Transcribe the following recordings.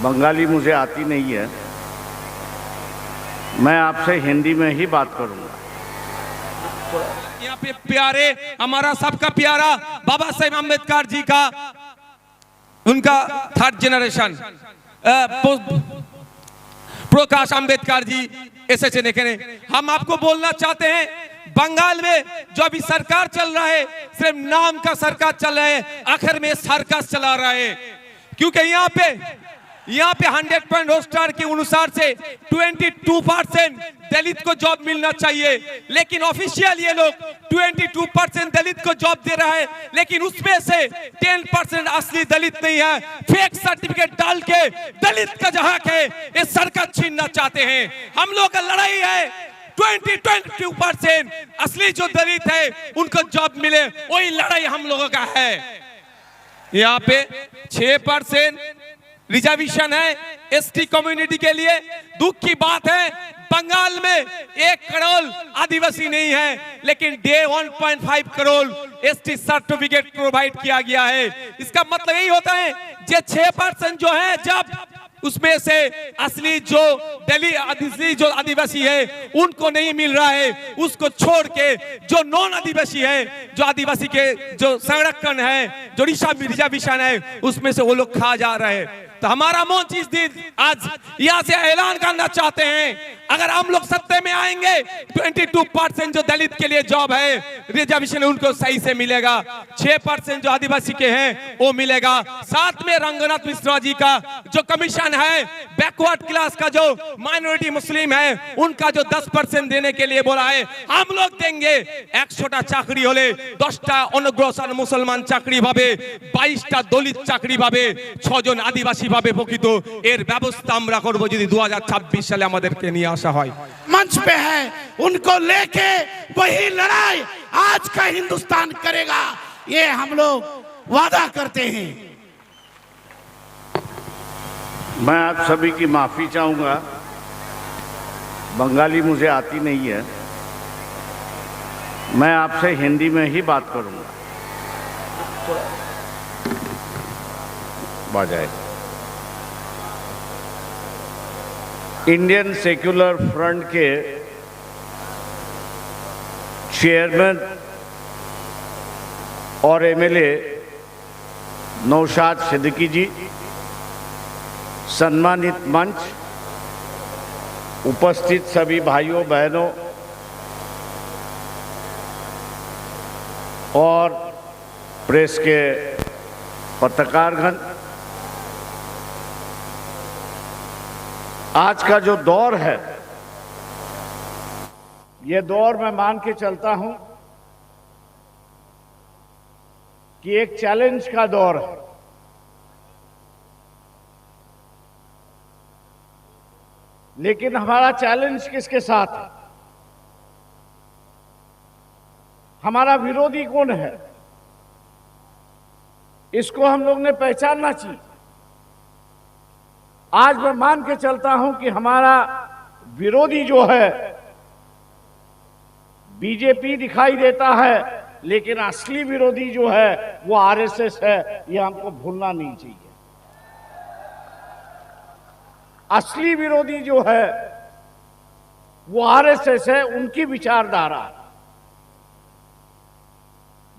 बंगाली मुझे आती नहीं है, मैं आपसे हिंदी में ही बात करूंगा। यहाँ पे प्यारे, हमारा सबका प्यारा बाबा साहेब अम्बेडकर जी का, उनका थर्ड जनरेशन प्रकाश अम्बेडकर जी ऐसे देखे। हम आपको बोलना चाहते हैं, बंगाल में जो अभी सरकार चल रहा है सिर्फ नाम का सरकार चल रहा है, आखिर में सर्कस चला रहा है। क्योंकि यहाँ पे 100 पॉइंट रोस्टर के अनुसार से 22% दलित को जॉब मिलना चाहिए, लेकिन ऑफिशियल ये लोग 22% दलित को जॉब दे रहा है, लेकिन उसमें से 10% असली दलित नहीं है। फेक सर्टिफिकेट डाल के दलित का जो हक है ये सरकार छीनना चाहते हैं। हम लोग का लड़ाई है 22% असली जो दलित है उनको जॉब मिले, वही लड़ाई हम लोगों का है। यहाँ पे 6% रिजर्वेशन है एसटी कम्युनिटी के लिए। दुख की बात है बंगाल में 1 करोड़ आदिवासी नहीं है, लेकिन 1.5 करोड़ एसटी सर्टिफिकेट प्रोवाइड किया गया है। इसका मतलब यही होता है जे 6% जो है, जब उसमें से असली जो जो आदिवासी है उनको नहीं मिल रहा है, उसको छोड़ के जो नॉन आदिवासी है, जो आदिवासी के जो संरक्षण है, जो रिजर्वेशन है, उसमें से वो लोग खा जा रहे हैं। तो हमारा मोर्चा इस दिन आज यहाँ से ऐलान करना चाहते हैं, अगर हम लोग सत्ते में आएंगे 22% जो दलित के लिए जॉब है रिजर्वेशन उनको सही से मिलेगा, 6% जो आदिवासी के हैं वो मिलेगा। साथ में रंगनाथ मिश्रा जी का जो कमीशन है बैकवर्ड क्लास का, जो माइनॉरिटी मुस्लिम है उनका जो 10% देने के लिए बोला है, हम लोग देंगे। 100टा चाकरी होले 10टा अनग्रसर मुसलमान चाकरी भावे, 22टा दलित चाकरी भावे, 6 জন आदिवासी भावे প্রকৃত এর ব্যবস্থা আমরা করব যদি 2026 সালে আমাদেরকে নিয়ে আসা হয়। मंच पे है, उनको लेके वही लड़ाई आज का हिंदुस्तान करेगा, ये हम लोग वादा करते हैं। मैं आप सभी की माफ़ी चाहूँगा, बंगाली मुझे आती नहीं है, मैं आपसे हिंदी में ही बात करूँगा। बाजाए इंडियन सेक्युलर फ्रंट के चेयरमैन और एमएलए नौशाद सिद्दीकी जी, सम्मानित मंच, उपस्थित सभी भाइयों बहनों और प्रेस के पत्रकारगण, आज का जो दौर है ये दौर मैं मान के चलता हूं कि एक चैलेंज का दौर है। लेकिन हमारा चैलेंज किसके साथ है? हमारा विरोधी कौन है, इसको हम लोग ने पहचानना चाहिए। आज मैं मान के चलता हूं कि हमारा विरोधी जो है बीजेपी दिखाई देता है, लेकिन असली विरोधी जो है वो आरएसएस है, ये हमको भूलना नहीं चाहिए। असली विरोधी जो है वो आरएसएस है, उनकी विचारधारा।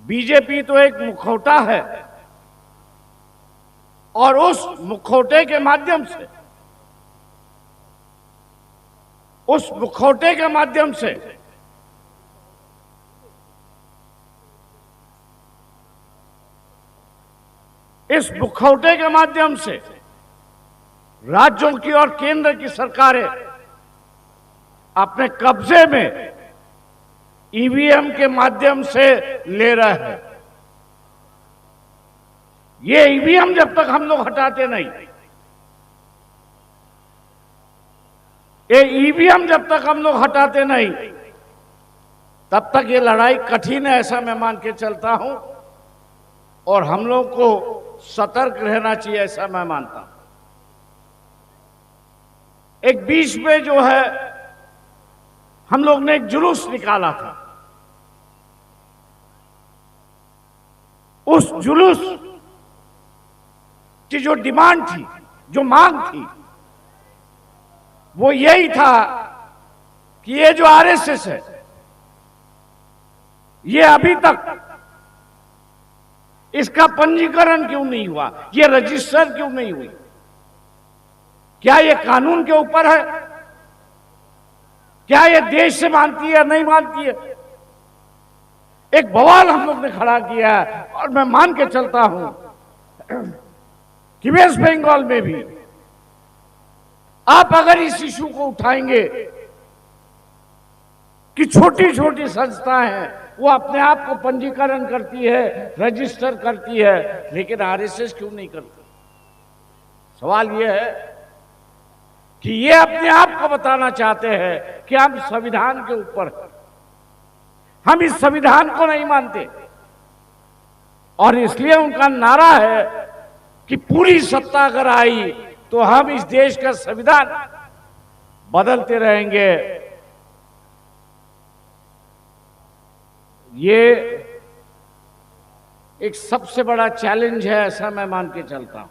बीजेपी तो एक मुखौटा है, और उस मुखौटे के माध्यम से उस मुखौटे के माध्यम से इस मुखौटे के माध्यम से राज्यों की और केंद्र की सरकारें अपने कब्जे में ईवीएम के माध्यम से ले रहे हैं। ये ईवीएम जब तक हम लोग हटाते नहीं, ये ईवीएम जब तक हम लोग हटाते नहीं, तब तक ये लड़ाई कठिन है, ऐसा मैं मान के चलता हूं। और हम लोग को सतर्क रहना चाहिए, ऐसा मैं मानता हूं। एक बीच में जो है हम लोग ने एक जुलूस निकाला था, उस जुलूस की जो डिमांड थी जो मांग थी वो यही था कि ये जो आरएसएस है ये अभी तक इसका पंजीकरण क्यों नहीं हुआ, ये रजिस्टर क्यों नहीं हुई? क्या ये कानून के ऊपर है? क्या ये देश से मानती है या नहीं मानती है? एक बवाल हम लोग ने खड़ा किया है और मैं मान के चलता हूं कि वेस्ट बंगाल में भी आप अगर इस इशू को उठाएंगे कि छोटी छोटी संस्थाएं हैं वो अपने आप को पंजीकरण करती है, रजिस्टर करती है, लेकिन आरएसएस क्यों नहीं करती? सवाल यह है कि ये अपने आप को बताना चाहते हैं कि हम संविधान के ऊपर हैं, हम इस संविधान को नहीं मानते और इसलिए उनका नारा है कि पूरी सत्ता अगर आई तो हम इस देश का संविधान बदलते रहेंगे। ये एक सबसे बड़ा चैलेंज है, ऐसा मैं मान के चलता हूं।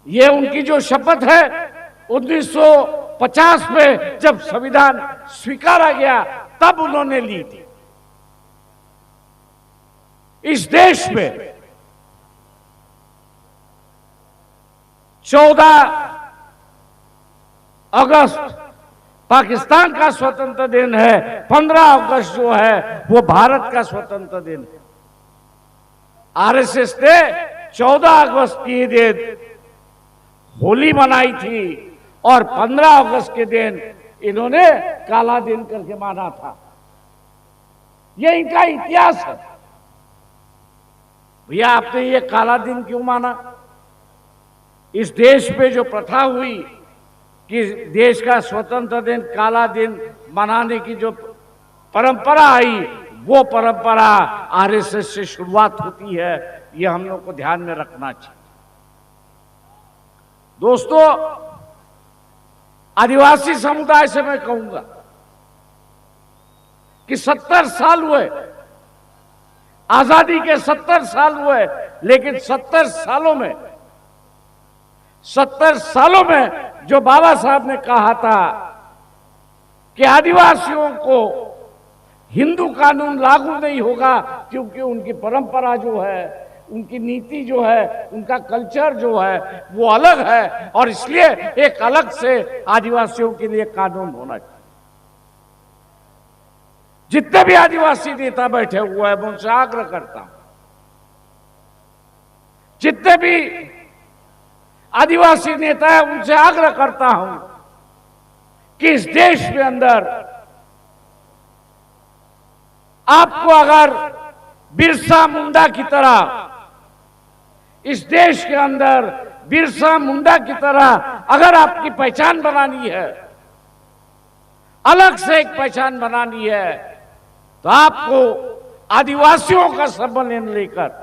ये उनकी जो शपथ है 1950 में जब संविधान स्वीकारा गया तब उन्होंने ली थी। इस देश में 14 अगस्त पाकिस्तान का स्वतंत्र दिन है, 15 अगस्त जो है वो भारत का स्वतंत्र दिन है। आरएसएस ने 14 अगस्त की दिन होली मनाई थी और 15 अगस्त के दिन इन्होंने काला दिन करके माना था। ये इनका इतिहास है। भैया आपने ये काला दिन क्यों माना? इस देश पे जो प्रथा हुई कि देश का स्वतंत्र दिन काला दिन मनाने की जो परंपरा आई, वो परंपरा आरएसएस से शुरुआत होती है। ये हम लोग को ध्यान में रखना चाहिए। दोस्तों, आदिवासी समुदाय से मैं कहूंगा कि 70 साल हुए, आजादी के 70 साल हुए, लेकिन 70 सालों में जो बाबा साहब ने कहा था कि आदिवासियों को हिंदू कानून लागू नहीं होगा क्योंकि उनकी परंपरा जो है, उनकी नीति जो है, उनका कल्चर जो है वो अलग है और इसलिए एक अलग से आदिवासियों के लिए कानून होना चाहिए। जितने भी आदिवासी नेता बैठे हुए हैं मैं उनसे आग्रह करता हूं, जितने भी आदिवासी नेता है उनसे आग्रह करता हूं कि इस देश में अंदर आपको अगर बिरसा मुंडा की तरह, इस देश के अंदर बिरसा मुंडा की तरह अगर आपकी पहचान बनानी है, अलग से एक पहचान बनानी है, तो आपको आदिवासियों का सम्मेलन लेकर,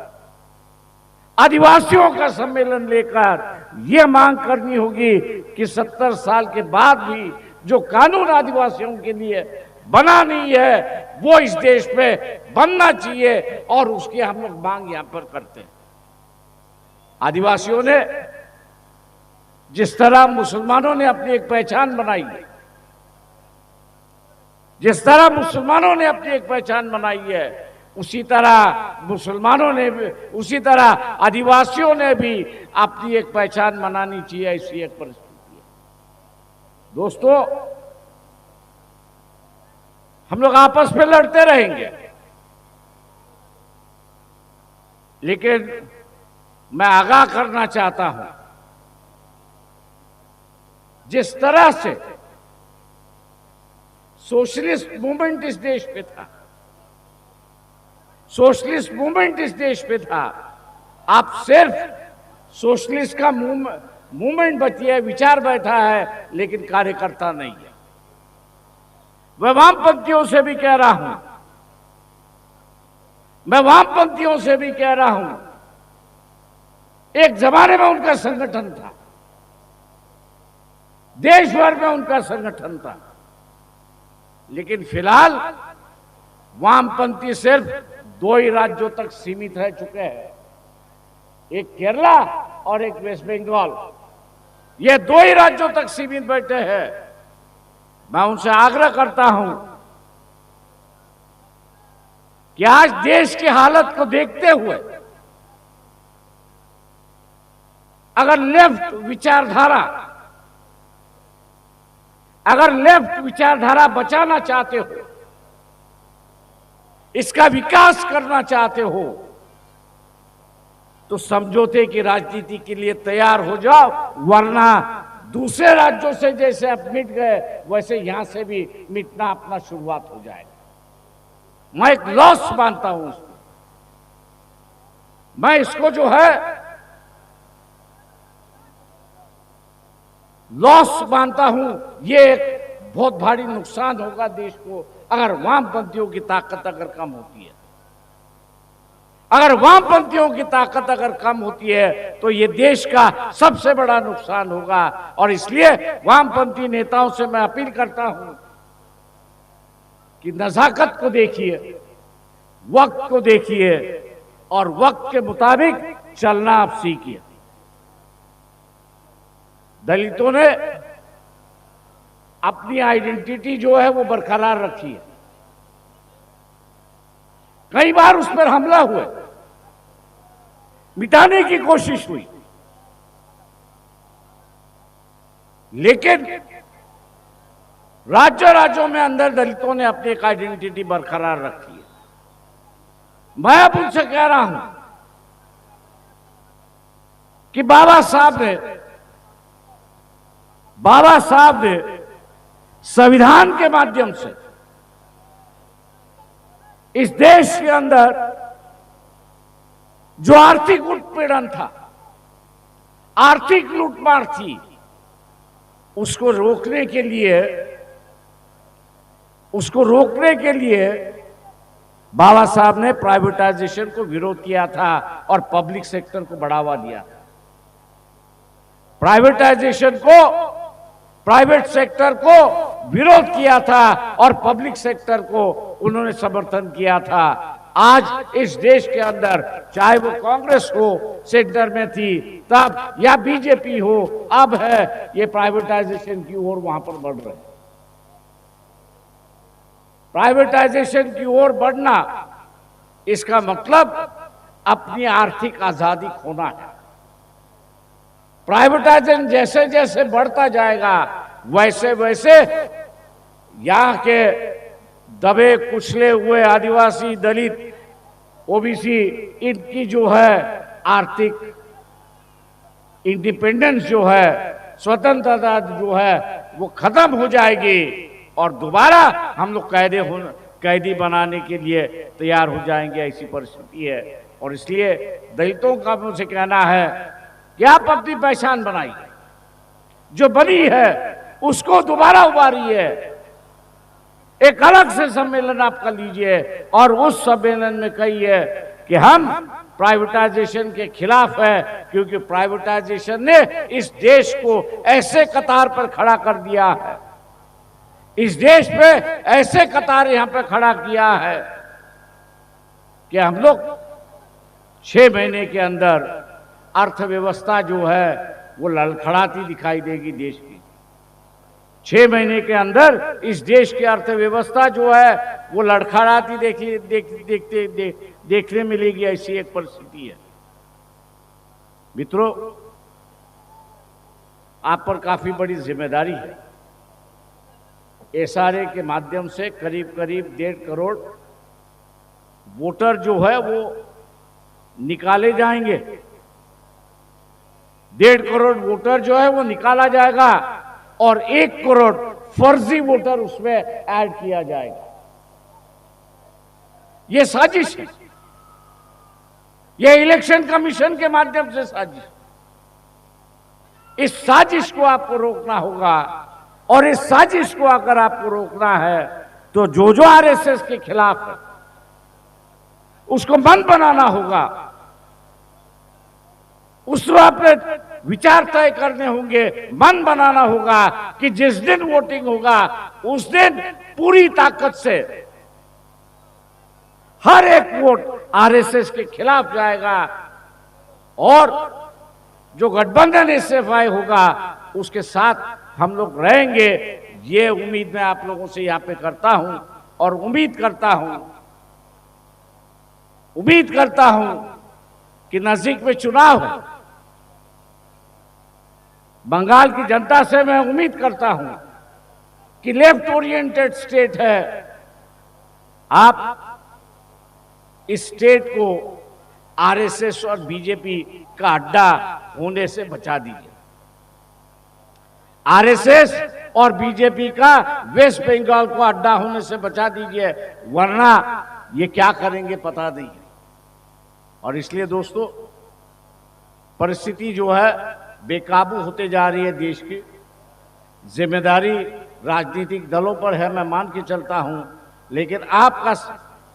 आदिवासियों का सम्मेलन लेकर यह मांग करनी होगी कि 70 साल के बाद भी जो कानून आदिवासियों के लिए बना नहीं है वो इस देश में बनना चाहिए और उसकी हम लोग मांग यहां पर करते हैं। आदिवासियों ने जिस तरह मुसलमानों ने अपनी एक पहचान बनाई, जिस तरह मुसलमानों ने अपनी एक पहचान बनाई है, उसी तरह मुसलमानों ने भी, उसी तरह आदिवासियों ने भी अपनी एक पहचान बनानी चाहिए। ऐसी एक परिस्थिति है। दोस्तों, हम लोग आपस में लड़ते रहेंगे, लेकिन मैं आगाह करना चाहता हूं, जिस तरह से सोशलिस्ट मूवमेंट इस देश पे था, सोशलिस्ट मूवमेंट इस देश पे था, आप सिर्फ सोशलिस्ट का मूवमेंट बची है, विचार बैठा है, लेकिन कार्यकर्ता नहीं है। मैं वामपंथियों से भी कह रहा हूं, मैं वामपंथियों से भी कह रहा हूं, एक जमाने में उनका संगठन था, देश भर में उनका संगठन था, लेकिन फिलहाल वामपंथी सिर्फ 2 ही राज्यों तक सीमित रह चुके हैं। एक केरला और एक वेस्ट बंगाल, ये 2 ही राज्यों तक सीमित बैठे हैं। मैं उनसे आग्रह करता हूं कि आज देश की हालत को देखते हुए अगर लेफ्ट विचारधारा बचाना चाहते हो, इसका विकास करना चाहते हो, तो समझौते की राजनीति के लिए तैयार हो जाओ, वरना दूसरे राज्यों से जैसे अब मिट गए वैसे यहां से भी मिटना अपना शुरुआत हो जाएगा। मैं एक लॉस मानता हूं उसको। मैं इसको जो है लॉस मानता हूं। ये एक बहुत भारी नुकसान होगा देश को अगर वामपंथियों की ताकत अगर कम होती है। अगर वामपंथियों की ताकत अगर कम होती है तो ये देश का सबसे बड़ा नुकसान होगा। और इसलिए वामपंथी नेताओं से मैं अपील करता हूं कि नजाकत को देखिए, वक्त को देखिए और वक्त के मुताबिक चलना आप सीखिए। दलितों ने अपनी आइडेंटिटी जो है वो बरकरार रखी है। कई बार उस पर हमला हुए, मिटाने की कोशिश हुई, लेकिन राज्यों में अंदर दलितों ने अपनी एक आइडेंटिटी बरकरार रखी है। मैं अब उनसे कह रहा हूं कि बाबा साहब ने संविधान के माध्यम से इस देश के अंदर जो आर्थिक उत्पीड़न था, आर्थिक लूटमार थी, उसको रोकने के लिए बाबा साहब ने प्राइवेटाइजेशन को विरोध किया था और पब्लिक सेक्टर को बढ़ावा दिया था। प्राइवेट सेक्टर को विरोध किया था और पब्लिक सेक्टर को उन्होंने समर्थन किया था। आज इस देश के अंदर चाहे वो कांग्रेस हो सेंटर में थी तब, या बीजेपी हो अब है, ये प्राइवेटाइजेशन की ओर वहां पर बढ़ रहे हैं। प्राइवेटाइजेशन की ओर बढ़ना, इसका मतलब अपनी आर्थिक आजादी खोना है। प्राइवेटाइजेशन जैसे जैसे बढ़ता जाएगा वैसे वैसे यहां के दबे कुचले हुए आदिवासी, दलित, ओबीसी, इनकी जो है आर्थिक इंडिपेंडेंस जो है, स्वतंत्रता जो है वो खत्म हो जाएगी और दोबारा हम लोग कैदी बनाने के लिए तैयार हो जाएंगे। ऐसी परिस्थिति है और इसलिए दलितों का मुझसे कहना है कि आप अपनी पहचान बनाइए, जो बनी है उसको दोबारा उभारिए, एक अलग से सम्मेलन आप कर लीजिए और उस सम्मेलन में कहिए कि हम प्राइवेटाइजेशन के खिलाफ है, क्योंकि प्राइवेटाइजेशन ने इस देश को ऐसे कतार पर खड़ा कर दिया है, इस देश पे ऐसे कतार यहां पे खड़ा किया है कि हम लोग 6 महीने के अंदर अर्थव्यवस्था जो है वो लड़खड़ाती दिखाई देगी देश की। 6 महीने के अंदर इस देश की अर्थव्यवस्था जो है वो लड़खड़ाती देखने मिलेगी। ऐसी एक परिस्थिति है। मित्रों, आप पर काफी बड़ी जिम्मेदारी है। एसआरए के माध्यम से करीब 1.5 करोड़ वोटर जो है वो निकाले जाएंगे। 1.5 करोड़ वोटर जो है वो निकाला जाएगा और 1 करोड़ फर्जी वोटर उसमें ऐड किया जाएगा। ये साजिश है, ये इलेक्शन कमीशन के माध्यम से साजिश। इस साजिश को आपको रोकना होगा और इस साजिश को अगर आपको रोकना है तो जो आरएसएस के खिलाफ है उसको बंद बनाना होगा। उसको अपने विचार तय करने होंगे, मन बनाना होगा कि जिस दिन वोटिंग होगा उस दिन पूरी ताकत से हर एक वोट आरएसएस के खिलाफ जाएगा और जो गठबंधन SFI होगा उसके साथ हम लोग रहेंगे। ये उम्मीद मैं आप लोगों से यहाँ पे करता हूं और उम्मीद करता हूं कि नजदीक में चुनाव है। बंगाल की जनता से मैं उम्मीद करता हूं कि लेफ्ट ओरिएंटेड स्टेट है, आप इस स्टेट को RSS और BJP का अड्डा होने से बचा दीजिए। RSS और BJP का वेस्ट बंगाल को अड्डा होने से बचा दीजिए, वरना ये क्या करेंगे पता नहीं। और इसलिए दोस्तों, परिस्थिति जो है बेकाबू होते जा रही है देश की। जिम्मेदारी राजनीतिक दलों पर है, मैं मान के चलता हूं, लेकिन आपका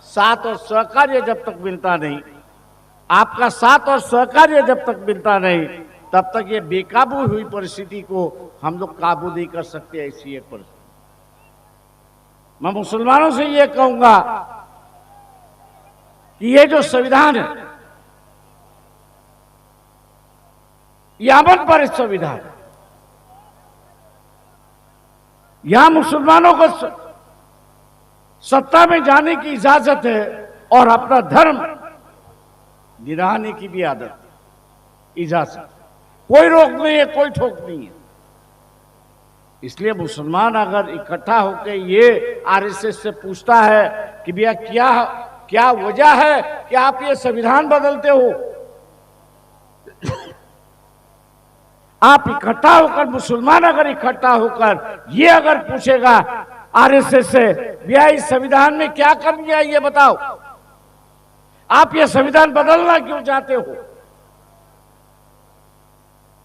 साथ और सहकार्य जब तक मिलता नहीं, तब तक ये बेकाबू हुई परिस्थिति को हम लोग काबू नहीं कर सकते। ऐसी एक परिस्थिति मैं मुसलमानों से ये कहूंगा कि ये जो संविधान है, ये अमन पर संविधान है। यहां मुसलमानों को सत्ता में जाने की इजाजत है और अपना धर्म निभाने की भी इजाजत। कोई रोक नहीं है, कोई ठोक नहीं है। इसलिए मुसलमान अगर इकट्ठा होकर ये RSS से पूछता है कि भैया क्या वजह है कि आप ये संविधान बदलते हो, आप इकट्ठा होकर, मुसलमान अगर इकट्ठा होकर ये अगर पूछेगा RSS से, भैया इस संविधान में क्या कमी है ये बताओ, आप ये संविधान बदलना क्यों चाहते हो,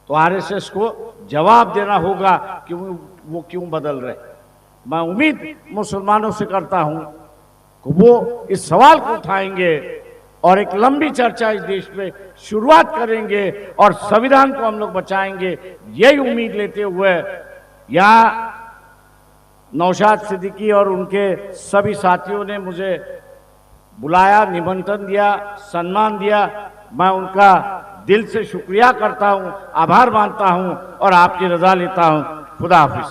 तो RSS को जवाब देना होगा कि वो क्यों बदल रहे। मैं उम्मीद मुसलमानों से करता हूं कि वो इस सवाल को उठाएंगे और एक लंबी चर्चा इस देश में शुरुआत करेंगे और संविधान को हम लोग बचाएंगे। यही उम्मीद लेते हुए यहाँ नौशाद सिद्दीकी और उनके सभी साथियों ने मुझे बुलाया, निमंत्रण दिया, सम्मान दिया, मैं उनका दिल से शुक्रिया करता हूं, आभार मानता हूं और आपकी रजा लेता हूं। खुदा हाफिज।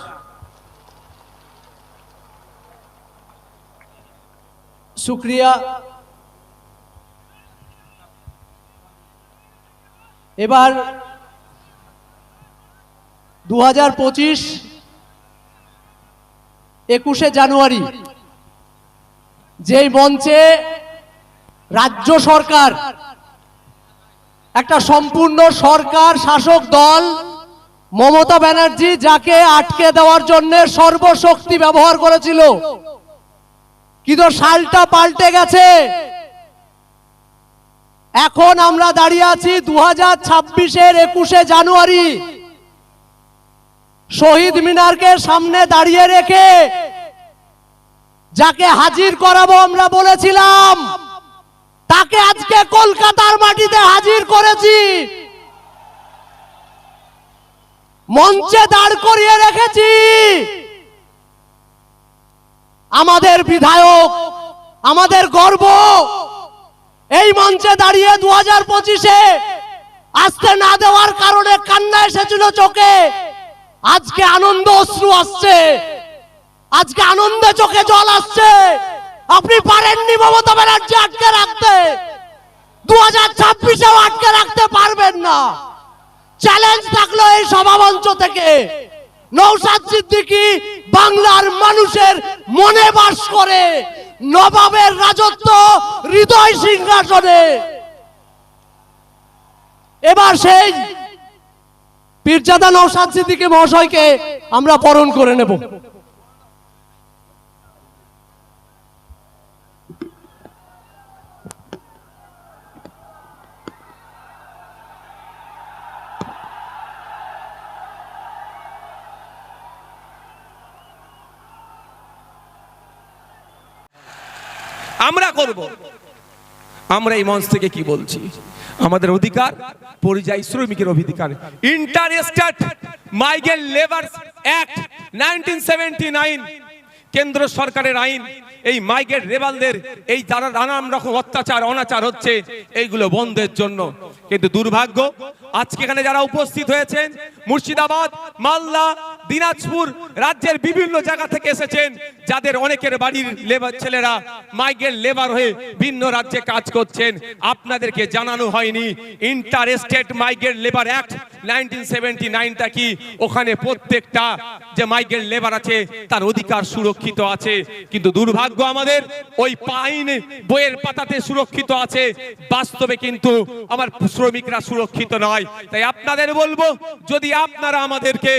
शुक्रिया। এবার 2025 21শে জানুয়ারি যেই মঞ্চে রাজ্য সরকার, একটা সম্পূর্ণ সরকার শাসক দল মমতা ব্যানার্জি যাকে আটকে দেওয়ার জন্য সর্বশক্তি ব্যবহার করেছিল, কিন্তু সালটা পাল্টে গেছে। এখন আমরা দাঁড়িয়ে আছি 2026-এর 21শে জানুয়ারি, শহীদ মিনারকে সামনে দাঁড়িয়ে রেখে যাকে হাজির করাবো আমরা বলেছিলাম, তাকে আজকে কলকাতার মাটিতে হাজির করেছি, মঞ্চে দাঁড় করিয়ে রেখেছি। আমাদের বিধায়ক, আমাদের গর্ব, এই মঞ্চে দাঁড়িয়ে 2025-এ আসতে না দেওয়ার কারণে কান্না এসেছিল চোখে, আজকে আনন্দ অশ্রু আসছে, আজকে আনন্দে চোখে জল আসছে। আপনি পারেননি মমতা ব্যানার্জি আটকে রাখতে, 2026-এও আটকে রাখতে পারবেন না। চ্যালেঞ্জ থাকলো এই সভামঞ্চ থেকে, নওশাদ সিদ্দিকী বাংলার মানুষের মনে বাস করে, নবাবের রাজত্ব হৃদয় সিংহাসনে। এবার সেই পীরজাদা নওশাদ সিদ্দিকী মহাশয়কে আমরা বরণ করে নেব। আমরা করব। আমরা এই মঞ্চ থেকে কি বলছি, আমাদের অধিকার পরিযায়ী শ্রমিকের অধিকার, inter state migrant labour act 1979 কেন্দ্র সরকারের আইন, এই মাইগ্রেন্ট লেবারদের এই যারা নানান রকম অত্যাচার অনাচার হচ্ছে এইগুলো বন্ধের জন্য। কিন্তু দুর্ভাগ্য আজকে এখানে যারা উপস্থিত হয়েছেন মুর্শিদাবাদ, মালদা, দিনাজপুর রাজ্যের বিভিন্ন জায়গা থেকে এসেছেন, যাদের অনেকের বাড়ির লেবার ছেলেরা মাইগ্রেন্ট লেবার হয়ে ভিন্ন রাজ্যে কাজ করছেন। আপনাদেরকে জানানো হয়নি inter state migrant labour act 1979টা কি, ওখানে প্রত্যেকটা যে মাইগ্রেন্ট লেবার আছে তার অধিকার সুরক্ষিত আছে। কিন্তু দুর্ভাগ্য আমাদের ওই আইন বইয়ের পাতাতে সুরক্ষিত আছে, বাস্তবে কিন্তু আমার শ্রমিকরা সুরক্ষিত নয়। তাই আপনাদের বলবো, যদি আপনারা আমাদেরকে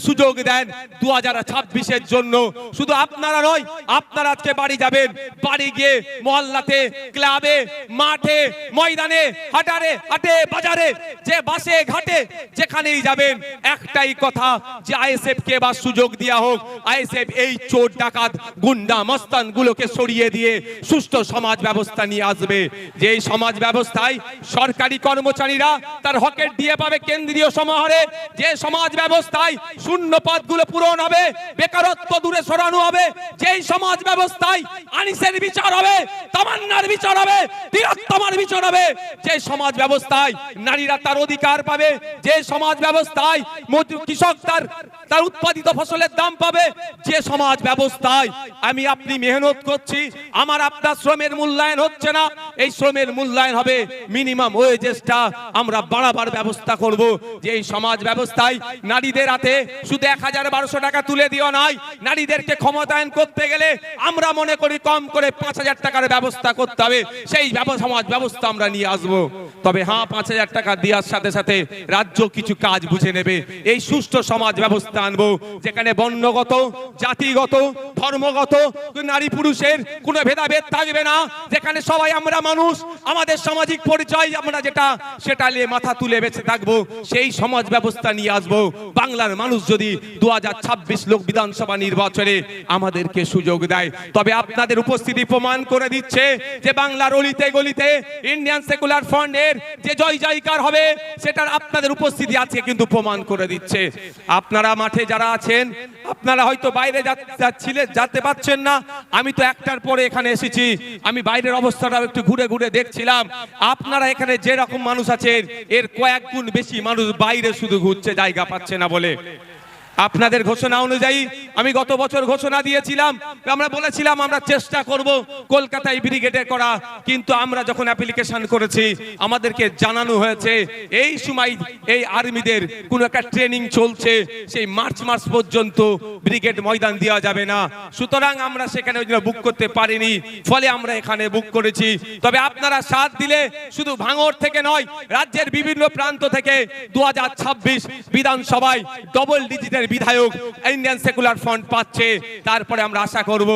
সুযোগ দেন 2026-এর জন্য, শুধু আপনারা নয়, আপনারা আজকে বাড়ি যাবেন, বাড়ি গিয়ে মহল্লাতে, ক্লাবে, মাঠে, ময়দানে, হাটে বাজারে, যে বাসে ঘাটে যেখানেই যাবেন, একটাই কথা যে আইএসএফ কে এবার সুযোগ দেওয়া হোক। আইএসএফ এই চোর ডাকাত গুন্ডা মস্তান গুলোকে সরিয়ে দিয়ে সুষ্ঠু সমাজ ব্যবস্থা নিয়ে আসবে। যে এই সমাজ ব্যবস্থায় সরকারি কর্মচারীরা তার হকের দিয়ে পাবে কেন্দ্রীয় সমাহারে, যে সমাজ ব্যবস্থায় শূন্য পদগুলো পূরণ হবে, বেকারত্ব দূরে সরানো হবে, যেই সমাজ ব্যবস্থায় আনিসের বিচার হবে, তামান্নার বিচার হবে, তিলোত্তমার বিচার হবে, যে সমাজ ব্যবস্থায় নারীরা তার অধিকার পাবে, যে সমাজ ব্যবস্থায় কৃষক তার উৎপাদিত ফসলের দাম পাবে, যে সমাজ ব্যবস্থায় আমি আপনি মেহনত করছি, আমার আপনার শ্রমের মূল্যায়ন হচ্ছে না, এই শ্রমের মূল্যায়ন হবে, মিনিমাম ওয়েজেসটা আমরা বাড়াবার ব্যবস্থা করব। যে এই সমাজ ব্যবস্থায় নারীদের হাতে শুধু 1000-1200 টাকা তুলে দিও নয়, নারীদেরকে ক্ষমতায়ন করতে গেলে আমরা মনে করি কম করে 5000 টাকার ব্যবস্থা করতে হবে। সেই সমাজ ব্যবস্থা আমরা নিয়ে আসবো। তবে হ্যাঁ, 5000 টাকা দেওয়ার সাথে সাথে রাজ্য কিছু কাজ বুঝে নেবে। এই সুষ্ঠু সমাজ ব্যবস্থা আনবো, যেখানে বর্ণগত, জাতিগত, ধর্মগত, নারী পুরুষের কোনো ভেদাভেদ থাকবে না, যেখানে সবাই আমরা মানুষ, আমাদের সামাজিক পরিচয় আমরা যেটা সেটা নিয়ে মাথা তুলে বেঁচে থাকবো। সেই সমাজ ব্যবস্থা নিয়ে আসবো। বাংলার মানুষ যদি 2026 লোক বিধানসভা নির্বাচনে আমাদেরকে সুযোগ দেয়, তবে আপনাদের উপস্থিতি প্রমাণ করে দিচ্ছে যে বাংলার অলিতে গলিতে ইন্ডিয়ান সেকুলার ফ্রন্টের যে জয় জয়কার হবে, সেটার আপনাদের উপস্থিতি আছে কিন্তু প্রমাণ করে দিচ্ছে। আপনারা মাঠে যারা আছেন, আপনারা হয়তো বাইরে যেতে পারছেন না, আমি তো একটার পরে এখানে এসেছি, আমি বাইরের অবস্থাটা একটু ঘুরে ঘুরে দেখছিলাম। আপনারা এখানে যে রকম মানুষ আছেন, এর কয়েক গুণ বেশি মানুষ বাইরে শুধু ঘুরছে, জায়গা পাচ্ছে না বলে। আপনাদের ঘোষণা অনুযায়ী আমি গত বছর ঘোষণা দিয়েছিলাম, আমরা বলেছিলাম আমরা চেষ্টা করব কলকাতায় ব্রিগেডে করা, কিন্তু আমরা যখন অ্যাপ্লিকেশন করেছি আমাদেরকে জানানো হয়েছে এই সময় এই আর্মিদের কোন একটা ট্রেনিং চলছে, সেই মার্চ মাস পর্যন্ত ব্রিগেড ময়দান দেওয়া যাবে না। সুতরাং আমরা সেখানে ওই জন্য বুক করতে পারিনি, ফলে আমরা এখানে বুক করেছি। তবে আপনারা সাথ দিলে শুধু ভাঙড় থেকে নয়, রাজ্যের বিভিন্ন প্রান্ত থেকে 2026 বিধানসভায় ডবল ডিজিটের বিধায়ক ইন্ডিয়ান সেকুলার ফ্রন্ট পাচ্ছে। তারপরে আমরা আশা করব,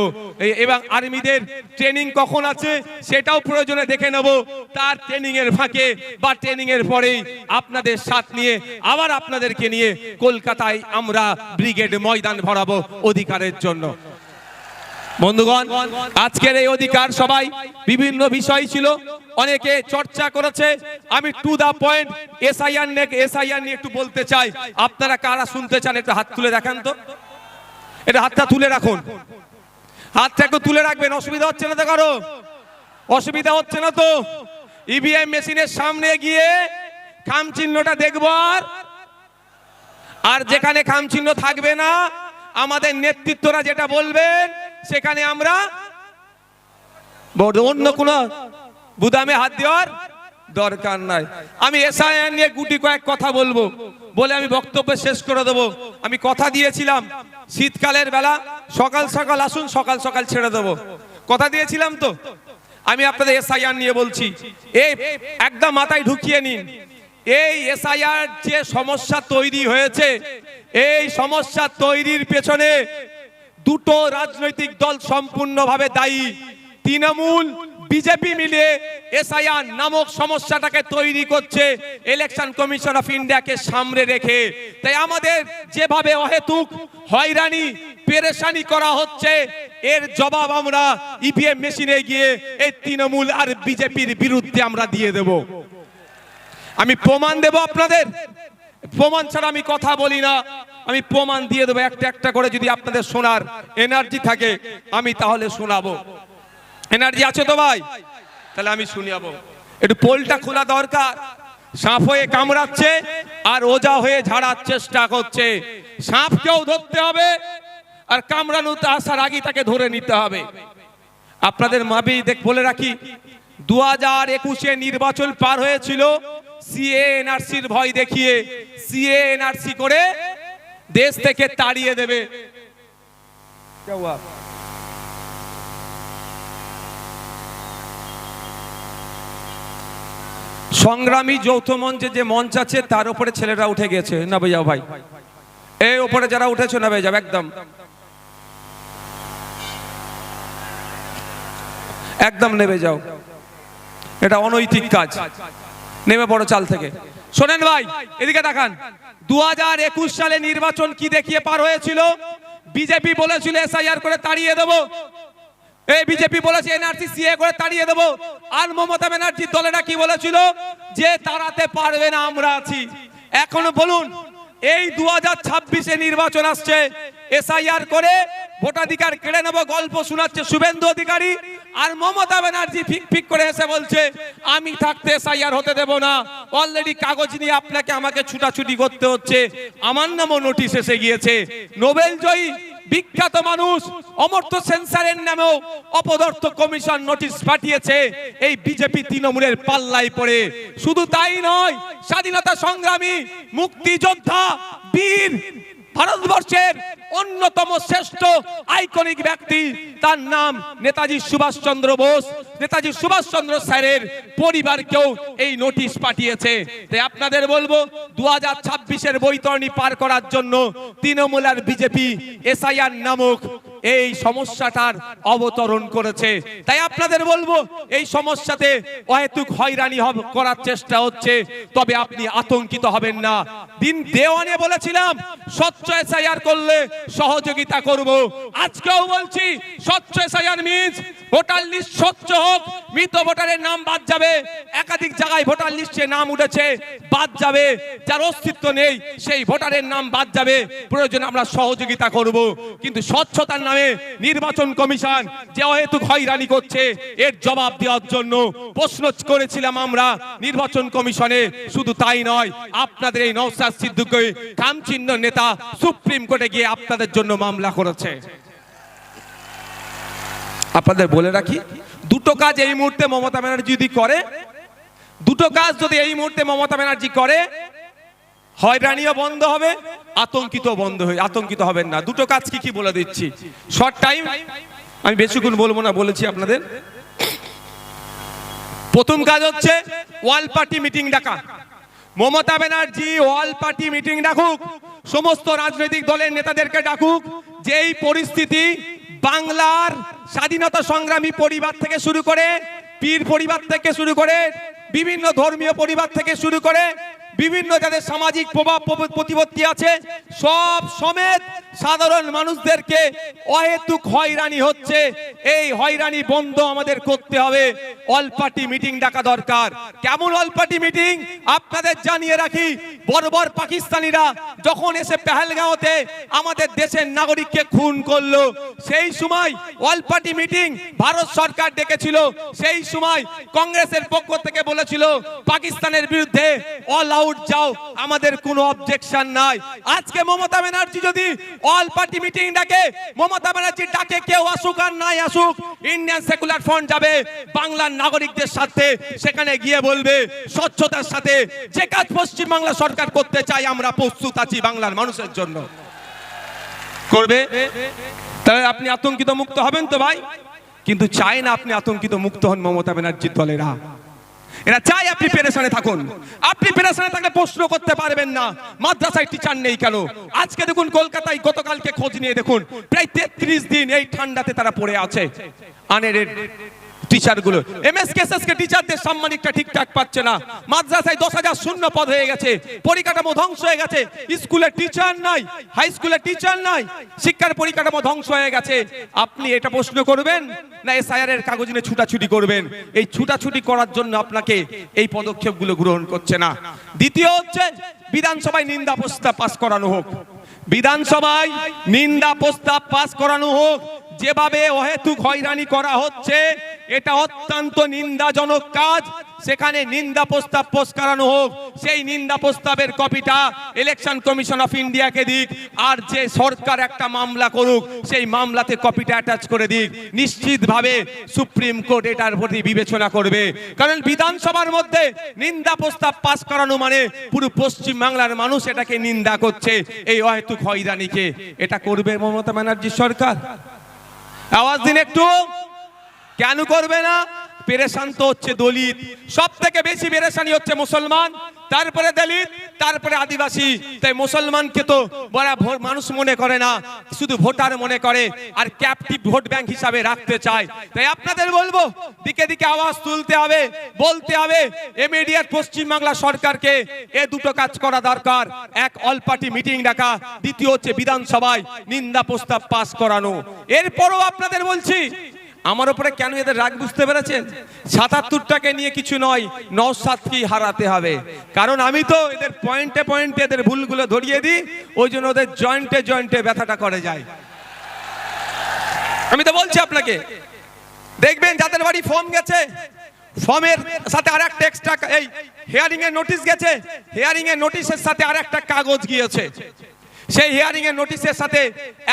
এবং আর্মিদের ট্রেনিং কখন আছে সেটাও প্রয়োজনে দেখে নেব। তার ট্রেনিং এর ফাঁকে বা ট্রেনিং এর পরেই আপনাদের সাথ নিয়ে আবার আপনাদেরকে নিয়ে কলকাতায় আমরা ব্রিগেড ময়দান ভরাবো অধিকারের জন্য। বন্ধুগণ, আজকের এই অধিকার সবাই বিভিন্ন বিষয় ছিল, অনেকে চর্চা করেছে। আমি টু দা পয়েন্ট এসআইআর নিয়ে একটু বলতে চাই। আপনারা কারা শুনতে চান একটু হাত তুলে দেখান তো, এটা হাতটা তুলে রাখুন, হাতটা একটু তুলে রাখবেন। অসুবিধা হচ্ছে না তো কারো? অসুবিধা হচ্ছে না তো? ইভিএম মেশিনের সামনে গিয়ে খাম চিহ্নটা দেখবো, আর যেখানে খাম চিহ্ন থাকবে না আমাদের নেতৃত্বরা যেটা বলবেন সেখানে আমরা অন্য কোন বুদামে হাত দেওয়ার দরকার নাই। আমি এসআইআর নিয়ে গুটি কয়েক কথা বলবো বলে আমি বক্তব্য শেষ করে দেবো। আমি কথা দিয়েছিলাম শীতকালের বেলা সকাল সকাল আসুন, সকাল সকাল ছেড়ে দেবো, কথা দিয়েছিলাম তো। আমি আপনাদের এসআইআর নিয়ে বলছি, এই একদম মাথায় ঢুকিয়ে নিন। এই এসআইআর যে সমস্যা তৈরি হয়েছে, এই সমস্যা তৈরির পেছনে দুটো রাজনৈতিক দল সম্পূর্ণভাবে দায়ী। তৃণমূল বিজেপি মিলে এসআইআর নামক সমস্যাটাকে তৈরি করছে ইলেকশন কমিশন অফ ইন্ডিয়াকে সামনে রেখে। তাই আমাদের যেভাবে অহেতুক হয়রানি পেরেশানি করা হচ্ছে, এর জবাব আমরা ইভিএম মেশিনে গিয়ে এই তৃণমূল আর বিজেপির বিরুদ্ধে আমরা দিয়ে দেব। আমি প্রমাণ দেব আপনাদের, প্রমাণ ছাড়া আমি কথা বলি না। আমি প্রমাণ দিয়ে দেবো একটা একটা করে, যদি আপনাদের শোনার এনার্জি থাকে আমি তাহলে শোনাবো। এনার্জি আছে তো ভাই? তাহলে আমি শুনিয়াবো। একটু পোলটা খোলা দরকার। সাপ হয়ে কামড়াচ্ছে আর ওজা হয়ে ঝাড়ার চেষ্টা করছে। সাপকেও ধরতে হবে আর কামড়ানোতে আসার আগে তাকে ধরে নিতে হবে। আপনাদের মাবি বলে রাখি, 2021-এ নির্বাচন পার হয়েছিল সিএ এনআরসির ভয় দেখিয়ে, সিএ এনআরসি করে দেশ থেকে তাড়িয়ে দেবে। সংগ্রামী যৌথ মঞ্চে যে মঞ্চ আছে তার উপরে ছেলেরা উঠে গেছে, না ভাইয়া ভাই, এই উপরে যারা উঠেছে না ভাই যাও, একদম একদম নেমে যাও, এটা অনৈতিক কাজ, নেমে পড়ো চাল থেকে। শোনেন ভাই, এদিকে দেখান, 2021 সালে নির্বাচন কি দেখিয়ে পার হয়েছিল? বিজেপি বলেছিল এসআইআর করে তাড়িয়ে দেবো, এই বিজেপি বলেছে এনআরসি সিএ করে তাড়িয়ে দেবো। আর মমতা ব্যানার্জির দলেরা কি বলেছিল? যে তাড়াতে পারবে না, আমরা আছি। এখন বলুন, এই 2026-এ নির্বাচন আসছে, এসআইআর করে ভোটাধিকার কেড়ে নেবো গল্প শোনাচ্ছে শুভেন্দু অধিকারী, আর মমতা ব্যানার্জি ফিক ফিক করে এসে বলছে আমি থাকতে এসআইআর হতে দেব না। অলরেডি কাগজ নিয়ে আপনাকে আমাকে ছুটাছুটি করতে হচ্ছে, আমার নামও নোটিশ এসে গিয়েছে। নোবেল জয়ী বিখ্যাত মানুষ অমর্ত্য সেন্সারের নামেও অপদার্থ কমিশন নোটিশ পাঠিয়েছে এই বিজেপি তৃণমূলের পাল্লায় পড়ে। শুধু তাই নয়, স্বাধীনতা সংগ্রামী, মুক্তিযোদ্ধা, বীর, ভারতবর্ষের অন্যতম শ্রেষ্ঠ আইকনিক ব্যক্তি, তার নাম নেতাজি সুভাষচন্দ্র বোস, নেতাজি সুভাষচন্দ্র স্যারের পরিবারকেও এই নোটিশ পাঠিয়েছে। তাই আপনাদের বলবো, 2026-এর বৈতরণী পার করার জন্য তৃণমূল আর বিজেপি এসআইআর নামক এই সমস্যাটার অবতরণ করেছে। তাই আপনাদের বলবো, এই সমস্যাতে অহেতুক হয়রানি করার চেষ্টা হচ্ছে, তবে আপনি আতঙ্কিত হবেন না। দিন দেওয়ানে বলেছিলাম স্বচ্ছ এসআইআর করলে সহযোগিতা করব, আজকেও বলছি স্বচ্ছ এসআইআর মিন্স ভোটার লিস্ট স্বচ্ছ হোক, মৃত ভোটারের নাম বাদ যাবে, একাধিক জায়গায় ভোটার লিস্টে নাম উঠেছে বাদ যাবে, যার অস্তিত্ব নেই সেই ভোটারের নাম বাদ যাবে, প্রয়োজনে আমরা সহযোগিতা করব। কিন্তু স্বচ্ছতার নামে নির্বাচন কমিশন যে অহেতুক হয়রানি করছে, এর জবাব দেওয়ার জন্য প্রশ্ন করেছিলাম আমরা নির্বাচন কমিশনে। শুধু তাই নয়, আপনাদের এই নওশাদ সিদ্দিকী কামচিহ্ন নেতা সুপ্রিম কোর্টে গিয়ে আপনাদের জন্য মামলা করেছে। আপনাদের বলে রাখি, দুটো কাজ এই মুহূর্তে মমতা ব্যানার্জি যদি করে, দুটো কাজ যদি এই মুহূর্তে মমতা ব্যানার্জি করে, হয়রানিও বন্ধ হবে, আতঙ্কিত হবেন না। দুটো কাজ কি কি বলে দিচ্ছি, শর্ট টাইম, আমি বেশিক্ষণ বলবো না, বলেছি আপনাদের। প্রথম কাজ হচ্ছে ওয়াল পার্টি মিটিং ডাকা। মমতা ব্যানার্জি ওয়াল পার্টি মিটিং ডাকুক, সমস্ত রাজনৈতিক দলের নেতাদেরকে ডাকুক। যেই পরিস্থিতি বাংলার স্বাধীনতা সংগ্রামী পরিবার থেকে শুরু করে, পীর পরিবার থেকে শুরু করে, বিভিন্ন ধর্মীয় পরিবার থেকে শুরু করে, বিভিন্ন যাদের সামাজিক প্রভাব প্রতিপত্তি আছে, সব সমেত সাধারণ মানুষদেরকে অহেতুক হয়রানি হচ্ছে, এই হয়রানি বন্ধ আমাদের করতে হবে। অল পার্টি মিটিং ডাকা দরকার। কেমন অল পার্টি মিটিং আপনাদের জানিয়ে রাখি, বর্বর পাকিস্তানিরা যখন এসে পেহেলগাঁওতে আমাদের দেশের নাগরিককে খুন করলো, সেই সময় অল পার্টি মিটিং ভারত সরকার ডেকেছিল। সেই সময় কংগ্রেসের পক্ষ থেকে বলেছিল পাকিস্তানের বিরুদ্ধে অল আউট যাও, আমাদের কোনো অবজেকশন নাই। আজকে মমতা ব্যানার্জি যদি অল পার্টি মিটিং ডাকে, মমতা ব্যানার্জি ডাকে কেউ আসুক আর নাই আসুক, ইন্ডিয়ান সেকুলার ফ্রন্ট যাবে বাংলার নাগরিকদের সাথে, সেখানে গিয়ে বলবে স্বচ্ছতার সাথে যে কাজ পশ্চিমবাংলা সরকার করতে চাই আমরা প্রস্তুত আছি বাংলার মানুষের জন্য, করবে। তাহলে আপনি আতঙ্কিত মুক্ত হবেন তো ভাই? কিন্তু চাই না আপনি আতঙ্কিত মুক্ত হন মমতা ব্যানার্জির দলেরা। এরা চাই আপনি পেরেশানে থাকুন। আপনি পেরেশানে থাকলে প্রশ্ন করতে পারবেন না মাদ্রাসায় টিচার নেই কেন। আজকে দেখুন কলকাতায় গতকালকে খোঁজ নিয়ে দেখুন, প্রায় 33 দিন এই ঠান্ডাতে তারা পড়ে আছে। আনএডেড টিচারগুলো, এমএসকেএসএসকে টিচারদের সাম্মানিকটা ঠিকঠাক পাচ্ছে না। মাদ্রাসায় 10,000 শূন্য পদ হয়ে গেছে, পরিকাঠামো ধ্বংস হয়ে গেছে, স্কুলে টিচার নাই, হাই স্কুলে টিচার নাই, শিক্ষার পরিকাঠামো ধ্বংস হয়ে গেছে। আপনি এটা প্রশ্ন করবেন না এসআইআর এর কাগজ নিয়ে ছুটাছুটি করবেন? এই ছুটাছুটি করার জন্য আপনাকে এই পদক্ষেপগুলো গ্রহণ করছে না। দ্বিতীয় হচ্ছে বিধানসভায় নিন্দা প্রস্তাব পাস করানো হোক। বিধানসভায় নিন্দা প্রস্তাব পাস করানো হোক। যেভাবে অহেতুক হয়রানি করা হচ্ছে এটা অত্যন্ত নিন্দাজনক কাজ। সেখানে নিন্দা প্রস্তাব পাস করানো হোক, সেই নিন্দা প্রস্তাবের কপিটা ইলেকশন কমিশন অফ ইন্ডিয়াকে দিক, আর যে সরকার একটা মামলা করুক সেই মামলাতে কপিটা অ্যাটাচ করে দিক। নিশ্চিতভাবে সুপ্রিম কোর্ট এটার প্রতি বিবেচনা করবে, কারণ বিধানসভার মধ্যে নিন্দা প্রস্তাব পাস করানো মানে পুরো পশ্চিম বাংলার মানুষ এটাকে নিন্দা করছে, এই অহেতুক হয়রানিকে। এটা করবে মমতা ব্যানার্জি সরকার? আওয়াজ দিন একটু। কেন করবে না? পেরেশান তো হচ্ছে দলিত, সব থেকে বেশি পেরেশানি হচ্ছে মুসলমান, তারপরে দলিত, তারপরে আদিবাসী। তাই মুসলমানকে তো বড় মানুষ মনে করে না, শুধু ভোটার মনে করে, আর ক্যাপটিভ ভোট ব্যাংক হিসাবে রাখতে চায়। তাই আপনাদের বলবো, দিকে দিকে আওয়াজ তুলতে হবে, বলতে হবে। ইমিডিয়েট পশ্চিম বাংলা সরকারকে এ দুটো কাজ করা দরকার। এক, অল পার্টি মিটিং ডাকা, দ্বিতীয় হচ্ছে বিধানসভায় নিন্দা প্রস্তাব পাস করানো। এরপরও আপনাদের বলছি, আমার উপরে কেন এদের রাগ বুঝতে পেরেছেন? ৭৭টাকে নিয়ে কিছু নয়, নওশাদকেই হারাতে হবে। কারণ আমি তো এদের পয়েন্টে পয়েন্টে এদের ভুলগুলো ধরিয়ে দিই, ওই জন্য ওদের জয়েন্টে জয়েন্টে ব্যথাটা করে যায়। আমি তো বলছি আপনাকে, দেখবেন যাদের বাড়ি ফর্ম গেছে, ফর্মের সাথে আর একটা এক্সট্রা এই হিয়ারিং এর নোটিশ গেছে, হিয়ারিং এর নোটিশের সাথে আর একটা কাগজ গিয়েছে। সেই হিয়ারিং এর নোটিশের সাথে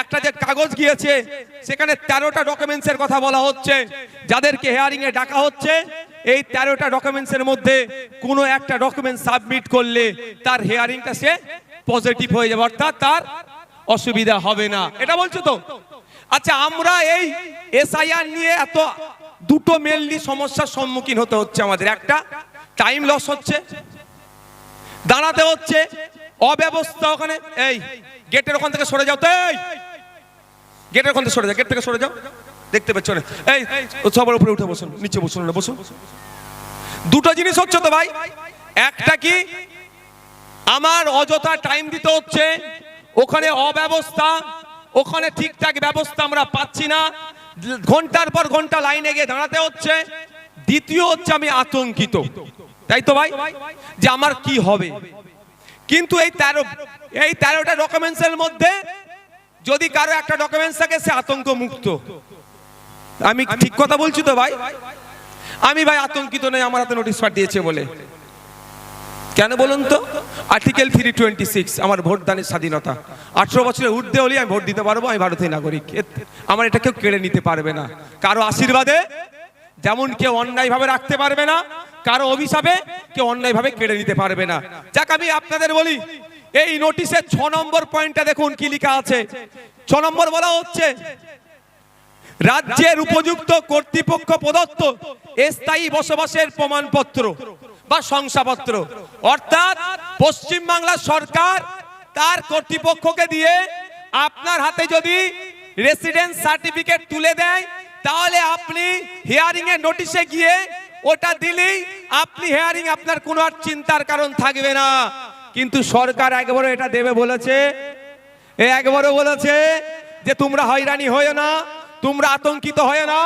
একটা যে কাগজ গিয়েছে, সেখানে 13টা ডকুমেন্টসের কথা বলা হচ্ছে। যাদেরকে হিয়ারিং এ ডাকা হচ্ছে, এই 13টা ডকুমেন্টসের মধ্যে কোনো একটা ডকুমেন্ট সাবমিট করলে তার হিয়ারিংটা সে পজিটিভ হয়ে যাবে, অর্থাৎ তার অসুবিধা হবে না। এটা বলছো তো? আচ্ছা, আমরা এই এসআইআর নিয়ে এত দুটো মেনলি সমস্যার সম্মুখীন হতে হচ্ছে আমাদের। একটা, টাইম লস হচ্ছে, দাঁড়াতে হচ্ছে, অব্যবস্থা। ওখানে এই গেটের ওখান থেকে সরে যাও, তো এই গেটের ওখান থেকে সরে যাও, গেট থেকে সরে যাও, দেখতে পাচ্ছ না? এই সবার উপরে উঠে বসুন, নিচে বসুন না, বসুন। দুটো জিনিস হচ্ছে তো ভাই। একটা কি, আমার অযথা টাইম দিতে হচ্ছে, ওখানে অব্যবস্থা, ওখানে ঠিকঠাক ব্যবস্থা আমরা পাচ্ছি না, ঘন্টার পর ঘন্টা লাইনে গিয়ে দাঁড়াতে হচ্ছে। দ্বিতীয় হচ্ছে আমি আতঙ্কিত, তাই তো ভাই, যে আমার কি হবে। কিন্তু এই 13টা ডকুমেন্টসের মধ্যে যদি কারো একটা ডকুমেন্টস থাকে, সে আতঙ্ক মুক্ত। আমি ঠিক কথা বলছি তো ভাই? আমি ভাই আতঙ্কিত নই আমার হাতে নোটিশ পাঠিয়েছে বলে। কেন বলুন তো? আর্টিকেল 326, আমার ভোটদানের স্বাধীনতা। 18 বছরের ঊর্ধ্বে হলে আমি ভোট দিতে পারবো, আমি ভারতীয় নাগরিক। আমার এটা কেউ কেড়ে নিতে পারবে না। কারো আশীর্বাদে যেমন কেউ অন্যায়ভাবে রাখতে পারবে না, কারো অভিশাপে কেউ অন্যায়ভাবে কেড়ে নিতে পারবে না। যাক, আমি আপনাদের বলি, এই নোটিশের 6 নম্বর পয়েন্টটা দেখুন কি লেখা আছে। 6 নম্বর বলা হচ্ছে, রাজ্যের উপযুক্ত কর্তৃপক্ষ প্রদত্ত স্থায়ী বসবাসের প্রমাণপত্র বা শংসাপত্র, অর্থাৎ পশ্চিম বাংলা সরকার তার কর্তৃপক্ষকে দিয়ে আপনার হাতে যদি রেসিডেন্স সার্টিফিকেট তুলে দেয়, তাহলে আপনি হিয়ারিং এর নোটিশে গিয়ে ওটা দিলেই আপনি হিয়ারিং, আপনার কোনো আর চিন্তার কারণ থাকবে না। কিন্তু সরকার একবারও এটা দেবে বলেছে? একবারও বলেছে যে তোমরা হয়রানি হয়ে না, তোমরা আতঙ্কিত হয়ে না,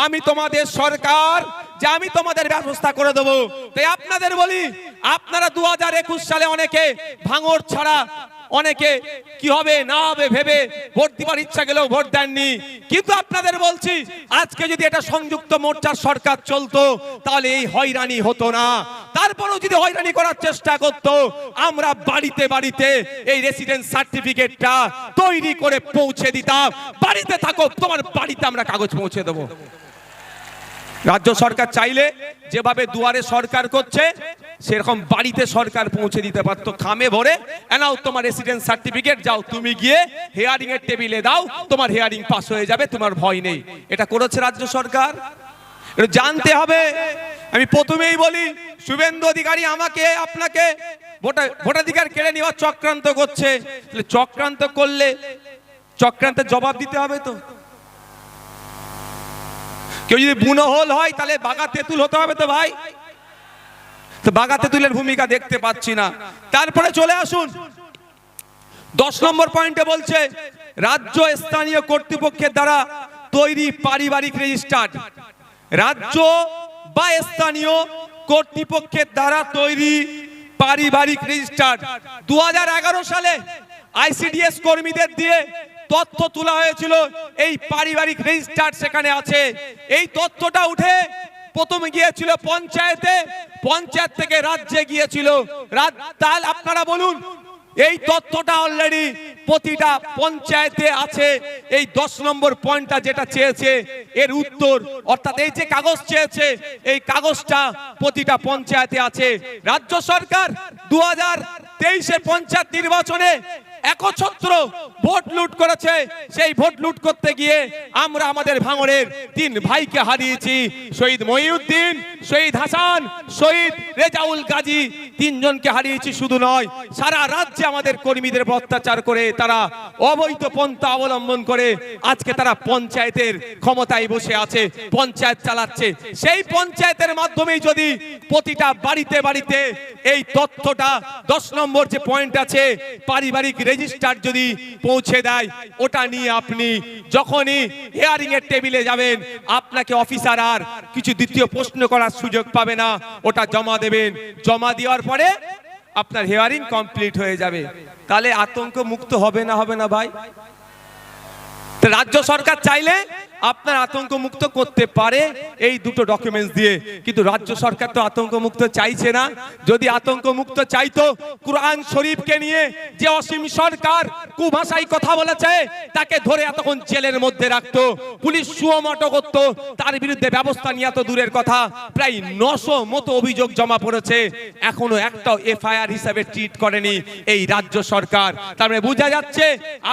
আমি তোমাদের সরকার, যে আমি তোমাদের ব্যবস্থা করে দেবো। তাই আপনাদের বলি, আপনারা 2021 সালে অনেকে ভাঙড় ছাড়া, অনেকে কি হবে না হবে ভেবে ভোট দিবার ইচ্ছা গেলেও ভোট দেননি। কিন্তু আপনাদের বলছি, আজকে যদি এটা সংযুক্ত মোর্চার সরকার চলতো, তাহলে এই হয়রানি হতো না। তারপরেও যদি হয়রানি করার চেষ্টা করতো, আমরা বাড়িতে বাড়িতে এই রেসিডেন্স সার্টিফিকেটটা তৈরি করে পৌঁছে দিতাম। বাড়িতে থাকো, তোমার বাড়িতে আমরা কাগজ পৌঁছে দেবো। রাজ্য সরকার চাইলে যেভাবে দুয়ারে সরকার করছে, সেরকম বাড়িতে সরকার পৌঁছে দিতে পারতো। খামে ভরে এনাও তোমার রেসিডেন্স সার্টিফিকেট, যাও তুমি গিয়ে হিয়ারিং এর টেবিলে দাও, তোমার হিয়ারিং পাস হয়ে যাবে, তোমার ভয় নেই। এটা করেছে রাজ্য সরকার, এটা জানতে হবে। আমি প্রথমেই বলি, শুভেন্দু অধিকারী আমাকে আপনাকে ভোটাধিকার কেড়ে নেওয়ার চক্রান্ত করছে। চক্রান্ত করলে চক্রান্তের জবাব দিতে হবে তো। কেউ যদি বুনোহল হয়, তাহলে বাঘা তেঁতুল হতে হবে তো ভাই। তো বাঘা তেঁতুলের ভূমিকা দেখতে পাচ্ছি না। তারপরে চলে আসুন 10 নম্বর পয়েন্টে বলছে, রাজ্য স্থানীয় কর্তৃপক্ষের দ্বারা তৈরি পারিবারিক রেজিস্টার্ড, রাজ্য বা স্থানীয় কর্তৃপক্ষের দ্বারা তৈরি পারিবারিক রেজিস্টার্ড 2011 সালে আইসিডিএস কর্মীদের দিয়ে তথ্য তোলা হয়েছিল, এই পারিবারিক রেজিস্টার সেখানে আছে। এই তথ্যটা উঠে প্রথমে গিয়েছিল পঞ্চায়েতে, পঞ্চায়েত থেকে রাজ্যে গিয়েছিল। তাহলে আপনারা বলুন, এই তথ্যটা অলরেডি প্রতিটা পঞ্চায়েতে আছে। এই 10 নম্বর পয়েন্টটা যেটা চেয়েছে এর উত্তর, অর্থাৎ এই যে কাগজ চেয়েছে এই কাগজটা প্রতিটা পঞ্চায়েতে আছে। রাজ্য সরকার 2023-এর পঞ্চায়েত নির্বাচনে একছত্র ভোট লুট করেছে। সেই ভোট লুট করতে গিয়ে আমরা আমাদের ভাঙড়ের 3 ভাইকে হারিয়েছি, শহীদ মহিউদ্দিন, শহীদ হাসান, শহীদ রেজাউল গাজী, 3 জনকে হারিয়েছি। শুধু নয়, সারা রাজ্যে আমাদের কর্মীদের অত্যাচার করে তারা অবৈধ পন্থা অবলম্বন করে আজকে তারা পঞ্চায়েতের ক্ষমতায় বসে আছে, পঞ্চায়েত চালাচ্ছে। সেই পঞ্চায়েতের মাধ্যমেই যদি প্রতিটা বাড়িতে বাড়িতে এই তথ্যটা 10 নম্বর যে পয়েন্ট আছে পারিবারিক রেজিস্টার যদি পৌঁছে দেয়, ওটা নিয়ে আপনি যখনই হিয়ারিং এর টেবিলে যাবেন আপনাকে অফিসার আর কিছু দ্বিতীয় প্রশ্ন করার সুযোগ পাবে না, ওটা জমা দেবেন। জমা দেওয়ার পরে আপনার হিয়ারিং কমপ্লিট হয়ে যাবে। তাহলে আতঙ্ক মুক্ত হবে না ভাই? রাজ্য সরকার চাইলে আপনার আতঙ্ক মুক্ত করতে পারে এই দুটো ডকুমেন্টস দিয়ে, কিন্তু রাজ্য সরকার তো আতঙ্ক মুক্ত চাইছে না। যদি আতঙ্ক মুক্ত চাইতো, কুরআন শরীফকে নিয়ে যে অসীম সরকার কুভাষায় কথা বলেছে তাকে ধরে এতক্ষণ জেলের মধ্যে রাখতো, পুলিশ সুমোটো করতো, তার বিরুদ্ধে ব্যবস্থা নিয়ে এত দূরের কথা প্রায় 900 মতো অভিযোগ জমা পড়েছে, এখনো একটাও এফআইআর হিসাবে ট্রিট করেনি এই রাজ্য সরকার। তার মানে বোঝা যাচ্ছে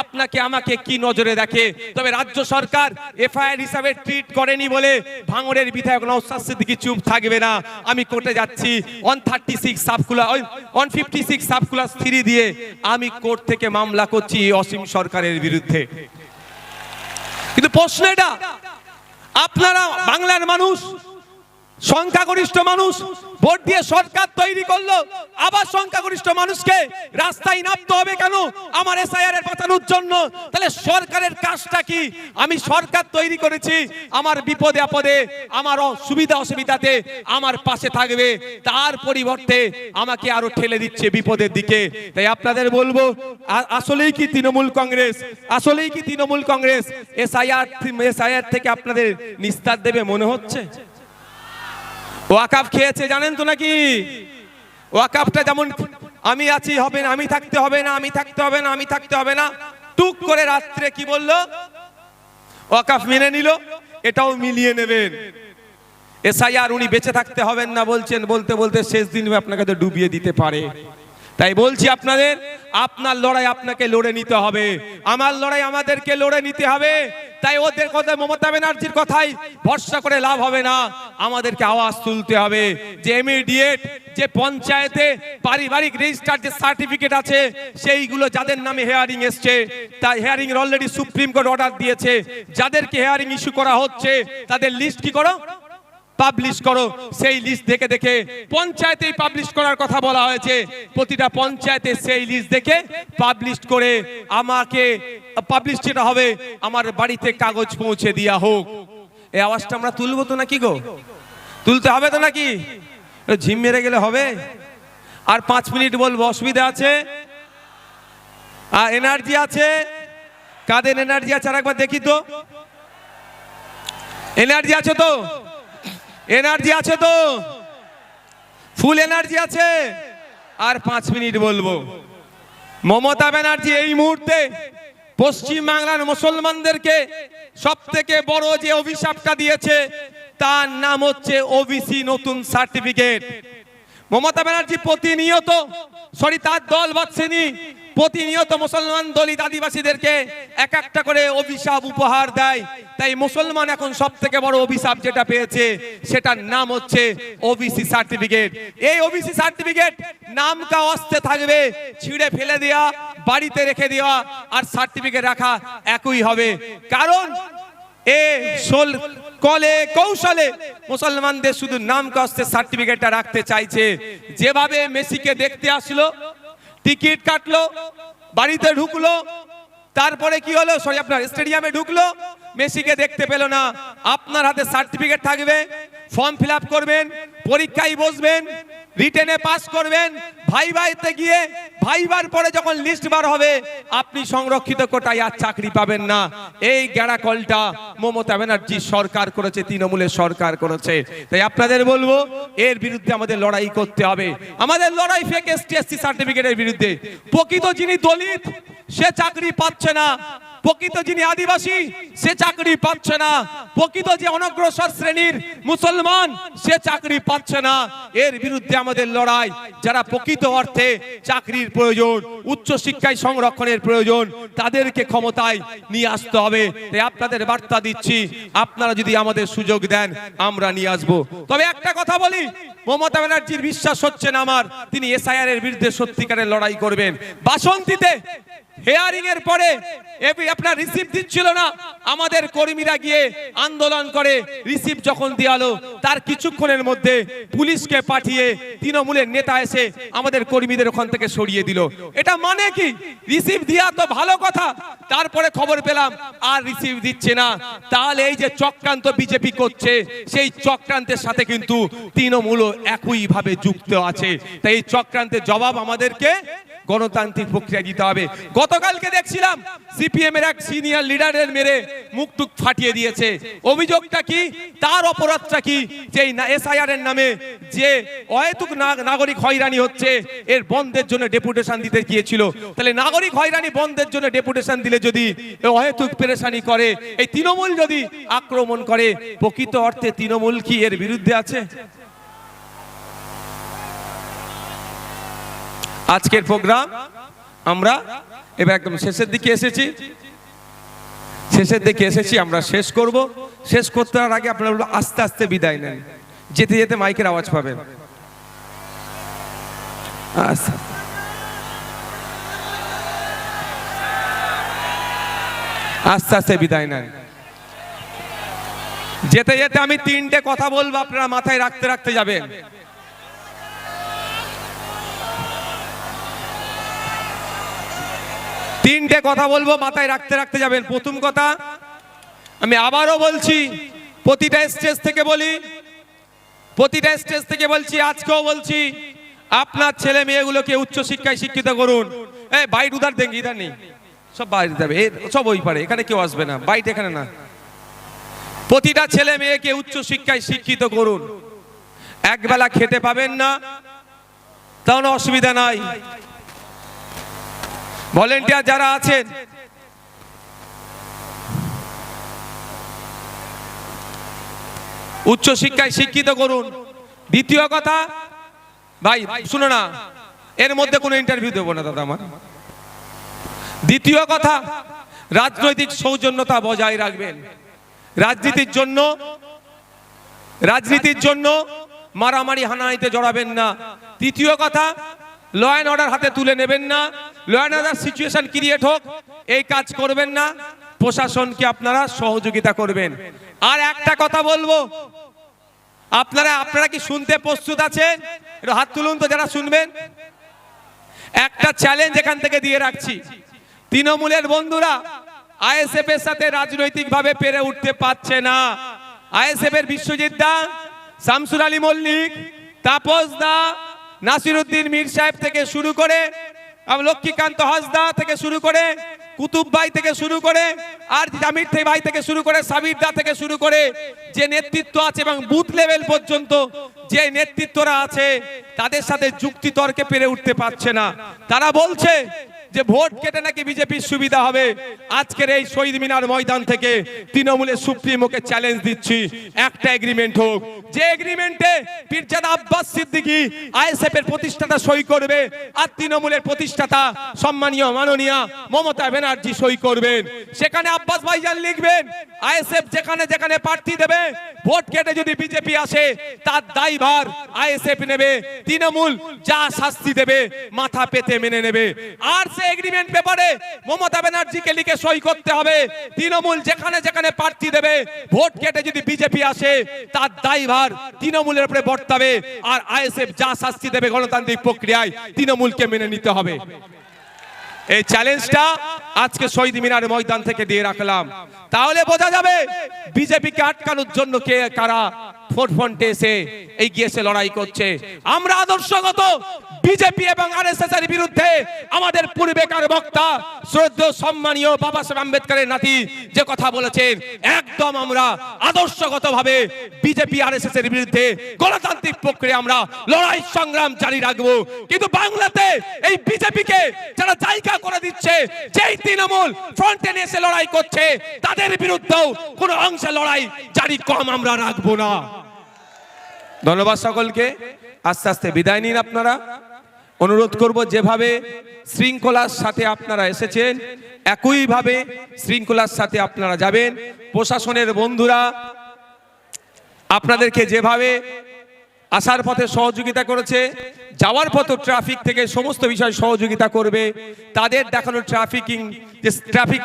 আপনাকে আমাকে কি নজরে দেখে। তবে রাজ্য সরকার এফআইআর হিসাবে ট্রিট করেনি বলে ভাঙড়ের বিধায়ক নওশাদ সিদ্দিকী চুপ থাকবে না। আমি কোর্টে যাচ্ছি 156 সাবক্লাস 3 দিয়ে আমি কোর্ট থেকে মামলা করছি অসীম সরকারের বিরুদ্ধে। কিন্তু প্রশ্ন এটা, আপনারা বাংলার মানুষ, সংখ্যাগরিষ্ঠ মানুষ ভোট দিয়ে সরকার তৈরি করলো, আবার সংখ্যাগরিষ্ঠ মানুষকে রাস্তায় নামতে হবে কেন আমার এসআইআর এর বাঁচানোর জন্য? তাহলে সরকারের কাজটা কি? আমি সরকার তৈরি করেছি, আমার বিপদে আপদে, আমার সুবিধা অসুবিধাতে আমার পাশে থাকবে, তার পরিবর্তে আমাকে আরো ঠেলে দিচ্ছে বিপদের দিকে। তাই আপনাদের বলবো, আসলেই কি তৃণমূল কংগ্রেস এসআইআর থেকে আপনাদের নিস্তার দেবে মনে হচ্ছে? ওয়াকাফ খেয়েছে জানেন তো নাকি? ওয়াকাফটা যেমন আমি আছি হবে না, আমি থাকতে হবে না, আমি থাকতে হবে না, আমি থাকতে হবে না, টুক করে রাত্রে কি বললো? ওয়াকাফ মেনে নিল, এটাও মিলিয়ে নেবেন। এসআইআর উনি বেঁচে থাকতে হবেন না বলছেন, বলতে বলতে শেষ দিন আপনাকে তো ডুবিয়ে দিতে পারে। তাই বলছি আপনাদের, আপনার লড়াই আপনাকে লড়ে নিতে হবে, আমার লড়াই আমাদেরকে লড়ে নিতে হবে। তাই ওদের কথা, মমতা ব্যানার্জির কথাই ভরসা করে লাভ হবে না, আমাদেরকে আওয়াজ তুলতে হবে যে ইমিডিয়েট যে পঞ্চায়েতে পারিবারিক রেজিস্টার যে সার্টিফিকেট আছে সেইগুলো যাদের নামে হিয়ারিং এসছে, তাই হিয়ারিং এর অলরেডি সুপ্রিম কোর্ট অর্ডার দিয়েছে, যাদেরকে হিয়ারিং ইস্যু করা হচ্ছে তাদের লিস্ট কি করো, পাবলিশ করো। সেই লিস্ট দেখে দেখে পঞ্চায়েতেই পাবলিশ করার কথা বলা হয়েছে, প্রতিটা পঞ্চায়েতে সেই লিস্ট দেখে পাবলিশ করে আমাকে পাবলিশ যেটা হবে আমার বাড়িতে কাগজ পৌঁছে দেওয়া হোক। এই আওয়াজটা আমরা তুলবো তো নাকি গো? তুলতে হবে তো নাকি? ঝিম মেরে গেলে হবে? আর 5 মিনিট বলবো, অসুবিধা আছে? এনার্জি আছে? কাদের এনার্জি আছে আর একবার দেখি তো। এনার্জি আছে তো? এনার্জি আছে তো? ফুল এনার্জি আছে? আর 5 মিনিট বলবো। মমতা ব্যানার্জি এই মুহূর্তে পশ্চিম বাংলার মুসলমানদেরকে সবথেকে বড় যে অভিশাপটা দিয়েছে তার নাম হচ্ছে ওবিসি নতুন সার্টিফিকেট। মমতা ব্যানার্জি প্রতিনিয়ত, তার দল বাদশাহী প্রতিনিয়ত মুসলমান দলিত আদিবাসীদেরকে এক একটা করে অভিশাপ উপহার দেয়। তাই মুসলমান এখন সবথেকে বড় অভিশাপ যেটা পেয়েছে সেটার নাম হচ্ছে ওবিসি সার্টিফিকেট। এই ওবিসি সার্টিফিকেট নাম কা অস্তে থাকবে, ছিঁড়ে ফেলে দেওয়া, বাড়িতে রেখে দেওয়া আর সার্টিফিকেট রাখা একই হবে। কারণ কলে কৌশলে মুসলমানদের শুধু নাম কাস্তে সার্টিফিকেটটা রাখতে চাইছে। যেভাবে মেসিকে দেখতে আসলো, টিকিট কাটলো, বাড়িতে ঢুকলো, তারপরে কি হলো, আপনার স্টেডিয়ামে ঢুকলো, মেসিকে দেখতে পেল না। আপনার হাতে সার্টিফিকেট থাকবে, ফর্ম ফিল আপ করবেন, পরীক্ষায় বসবেন, রিটেনে পাস করবেন, ভাইভাতে গিয়ে ভাইবার পরে যখন লিস্ট বার হবে আপনি সংরক্ষিত কোটায় আর চাকরি পাবেন না। এই গ্যারাকলটা মমতা ব্যানার্জি সরকার করেছে, তৃণমূলের সরকার করেছে। তাই আপনাদের বলবো এর বিরুদ্ধে আমাদের লড়াই করতে হবে। আমাদের লড়াই ফেক এসটি এসসি সার্টিফিকেটের বিরুদ্ধে। প্রকৃত যিনি দলিত সে চাকরি পাচ্ছে না, প্রকৃত যিনি আদিবাসী সে চাকরি পাচ্ছে না, প্রকৃত যে অনগ্রসর শ্রেণীর মুসলমান সে চাকরি পাচ্ছে না। এর বিরুদ্ধে আমাদের লড়াই। যারা প্রকৃত অর্থে চাকরির প্রয়োজন, উচ্চ শিক্ষায় সংরক্ষণের প্রয়োজন, তাদেরকে ক্ষমতায় নিয়ে আসতে হবে। তাই আপনাদের বার্তা দিচ্ছি, আপনারা যদি আমাদের সুযোগ দেন আমরা নিয়ে আসবো। তবে একটা কথা বলি, মমতা ব্যানার্জির বিশ্বাস হচ্ছে না আমার তিনি এসআইআর এর বিরুদ্ধে সত্যিকারের লড়াই করবেন। বাসন্তীতে হেয়ারিং এর পরে আপনার রিসিভ দিচ্ছিল না, আমাদের কর্মীরা গিয়ে আন্দোলন করে রিসিভ যখন দেওয়ালো তার কিছুক্ষণের মধ্যে পুলিশকে পাঠিয়ে তৃণমূলের নেতা এসে আমাদের কর্মীদের ওখান থেকে সরিয়ে দিল। এটা মানে কি? রিসিভ দেওয়া তো ভালো কথা, তারপরে খবর পেলাম আর রিসিভ দিচ্ছে না। তাহলে এই যে চক্রান্ত বিজেপি করছে সেই চক্রান্তের সাথে কিন্তু তৃণমূলও একইভাবে যুক্ত আছে। তাই এই চক্রান্তের জবাব আমাদেরকে গণতান্ত্রিক প্রক্রিয়া দিতে হবে। গতকালকে দেখছিলাম সিপিএম এর এক সিনিয়র লিডারের মেরে মুখ টুক ফাটিয়ে দিয়েছে। অভিযোগটা কি, তার অপরাধটা কি? যে এসআইআর এর নামে যে অহেতুক নাগরিক হয়রানি হচ্ছে এর বন্ধের জন্য ডেপুটেশন দিতে গিয়েছিল। তাহলে নাগরিক হয়রানি বন্ধের জন্য ডেপুটেশন দিলে যদি অহেতুক পেরেশানি করে, এই তৃণমূল যদি আক্রমণ করে, প্রকৃত অর্থে তৃণমূল কি এর বিরুদ্ধে আছে? আজকের প্রোগ্রাম আমরা এবার একদম শেষের দিকে এসেছি, আমরা শেষ করব। শেষ করতে আগে আপনারা আস্তে আস্তে বিদায় নেন, যেতে যেতে মাইকের আওয়াজ পাবেন। আস্তে আস্তে বিদায় নেন। যেতে যেতে আমি তিনটে কথা বলবো, আপনারা মাথায় রাখতে রাখতে যাবেন। তিনটে কথা বলবো, মাথায় রাখতে রাখতে যাবেন। প্রথম কথা, আমি আবারও বলছি, প্রতিটা স্টেজ থেকে বলছি, আজকেও বলছি, আপনার ছেলে মেয়েগুলোকে উচ্চ শিক্ষায় শিক্ষিত করুন। বাইট উধার দেন, ইধার নেই, সব বাইরে যাবে, সব ওই পারে, এখানে কেউ আসবে না, বাইট এখানে না। প্রতিটা ছেলে মেয়েকে উচ্চ শিক্ষায় শিক্ষিত করুন। একবেলা খেতে পাবেন না, তাহলে অসুবিধা নাই। ভলেন্টিয়ার যারা আছেন, উচ্চ শিক্ষায় শিক্ষিত করুন। দ্বিতীয় কথা, ভাই শুনো না, এর মধ্যে কোনো ইন্টারভিউ দেবো না দাদা আমার। দ্বিতীয় কথা, রাজনৈতিক সৌজন্যতা বজায় রাখবেন। রাজনীতির জন্য মারামারি হানাহানিতে জড়াবেন না। তৃতীয় কথা, ল অ্যান্ড অর্ডার হাতে তুলে নেবেন না। Law and order situation create হোক এই কাজ করবেন না। প্রশাসনকে আপনারা সহযোগিতা করবেন। আর একটা কথা বলবো, আপনারা কি শুনতে প্রস্তুত আছেন? একটু হাত তুলুন তো যারা শুনবেন। একটা চ্যালেঞ্জ এখান থেকে দিয়ে রাখছি, তৃণমূলের বন্ধুরা আইএসএফ এর সাথে রাজনৈতিক ভাবে পেরে উঠতে পারছে না। আইএসএফ এর বিশ্বজিৎ দা, শামসুর আলী মল্লিক, তাপস দা, নাসিরউদ্দিন মীর সাহেব থেকে শুরু করে, লক্ষ্মীকান্ত হাসদা থেকে শুরু করে, কুতুব ভাই থেকে শুরু করে, আর জামির ভাই থেকে শুরু করে, সাবির দা থেকে শুরু করে, যে নেতৃত্ব আছে এবং বুথ লেভেল পর্যন্ত যে নেতৃত্বরা আছে, তাদের সাথে যুক্তি তর্কে পেরে উঠতে পারছে না। তারা বলছে যে ভোট কেটে নাকি বিজেপির সুবিধা হবে। আজকের এই শহীদ মিনার ময়দান থেকে তৃণমূলের সুপ্রিমোকে চ্যালেঞ্জ দিচ্ছি, একটা এগ্রিমেন্ট হোক, যে এগ্রিমেন্টে পীরজাদা আব্বাস সিদ্দিকী আইএসএফ এর প্রতিষ্ঠাতা সই করবে, আর তৃণমূলের প্রতিষ্ঠাতা সম্মানীয় মাননীয় মমতা ব্যানার্জি সই করবেন। সেখানে আব্বাস ভাইজান লিখবেন, আইএসএফ যেখানে যেখানে প্রার্থী দেবে, ভোট কেটে যদি বিজেপি আসে তার দায়ভার আইএসএফ নেবে, তৃণমূল যা শাস্তি দেবে মাথা পেতে মেনে নেবে। আর এগ্রিমেন্ট পেপারে মমতা ব্যানার্জিকে লিখে সই করতে হবে, তৃণমূল যেখানে যেখানে প্রার্থী দেবে, ভোট কেটে যদি বিজেপি আসে তার দায়ভার তৃণমূলের উপরে বর্তাবে, আর আইএসএফ যা শাস্তি দেবে গণতান্ত্রিক প্রক্রিয়ায় তৃণমূলকে মেনে নিতে হবে। এই চ্যালেঞ্জটা আজকে শহীদ মিনার ময়দান থেকে দিয়ে রাখলাম। তাহলে বোঝা যাবে বিজেপিকে আটকানোর জন্য কে কারা ফোরফ্রন্টে এসে এগিয়ে এসে লড়াই করছে। আমরা আদর্শগত বিজেপি এবং আরএসএস এর বিরুদ্ধে আমাদের পূর্বেকার বক্তা শ্রদ্ধেয় সম্মানীয় বাবা সাহেব আম্বেদকরের নাতি যে কথা বলেছেন, একদম আমরা আদর্শগতভাবে বিজেপি আরএসএস এর বিরুদ্ধে গণতান্ত্রিক প্রক্রিয়া আমরা লড়াই সংগ্রাম জারি রাখবো। কিন্তু বাংলাতে এই বিজেপিকে যারা জায়গা করে দিচ্ছে, যেই তৃণমূল ফ্রন্টে এসে লড়াই করছে, তাদের বিরুদ্ধেও কোনো অংশে লড়াই জারি কম আমরা রাখবো না। ধন্যবাদ সকলকে। আস্তে আস্তে বিদায় নিন আপনারা। অনুরোধ করব যেভাবে শৃঙ্খলার সাথে আপনারা এসেছেন একইভাবে শৃঙ্খলার সাথে আপনারা যাবেন। প্রশাসনের বন্ধুরা আপনাদেরকে যেভাবে আসার পথে সহযোগিতা করেছে, যাওয়ার পথে ট্রাফিক থেকে সমস্ত বিষয় সহযোগিতা করবে। তাদের দেখানো ট্রাফিকিং যে ট্রাফিক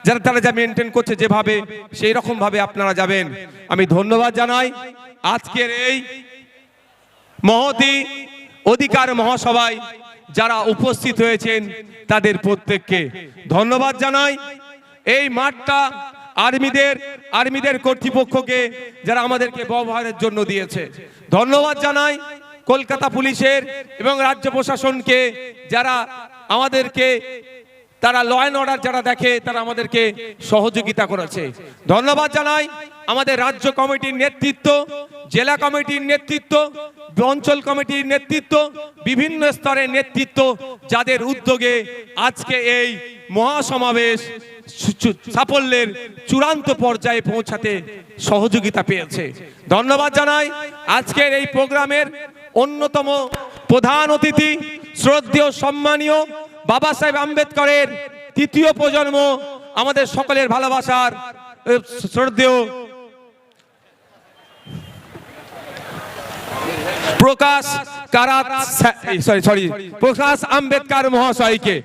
যারা তারা যা মেনটেন করছে যেভাবে, সেই রকম ভাবে আপনারা যাবেন। আমি ধন্যবাদ জানাই আজকের এই মহতি অধিকার মহাসভায় যারা উপস্থিত হয়েছেন তাদের প্রত্যেককে ধন্যবাদ জানাই। এই মাঠটা আর্মিদের কর্তৃপক্ষকে যারা আমাদেরকে ব্যবহারের জন্য দিয়েছে ধন্যবাদ জানাই। কলকাতা পুলিশের এবং রাজ্য প্রশাসনকে যারা আমাদেরকে তারা ল অ্যান্ড অর্ডার যারা দেখে তারা আমাদেরকে সহযোগিতা করেছে ধন্যবাদ জানাই। আমাদের রাজ্য কমিটির নেতৃত্ব, জেলা কমিটির নেতৃত্ব, অঞ্চল কমিটির নেতৃত্ব, বিভিন্ন স্তরের নেতৃত্ব যাদের উদ্যোগে আজকে এই মহাসমাবেশ সাফল্যের চূড়ান্ত পর্যায়ে পৌঁছাতে সহযোগিতা পেয়েছে ধন্যবাদ জানাই। আজকের এই প্রোগ্রামের অন্যতম প্রধান অতিথি শ্রদ্ধেয় সম্মানীয় বাবা সাহেব আম্বেদকরের তৃতীয় প্রজন্ম, আমাদের সকলের ভালোবাসার শ্রদ্ধেয় প্রকাশ আম্বেদকর মহাশয়কে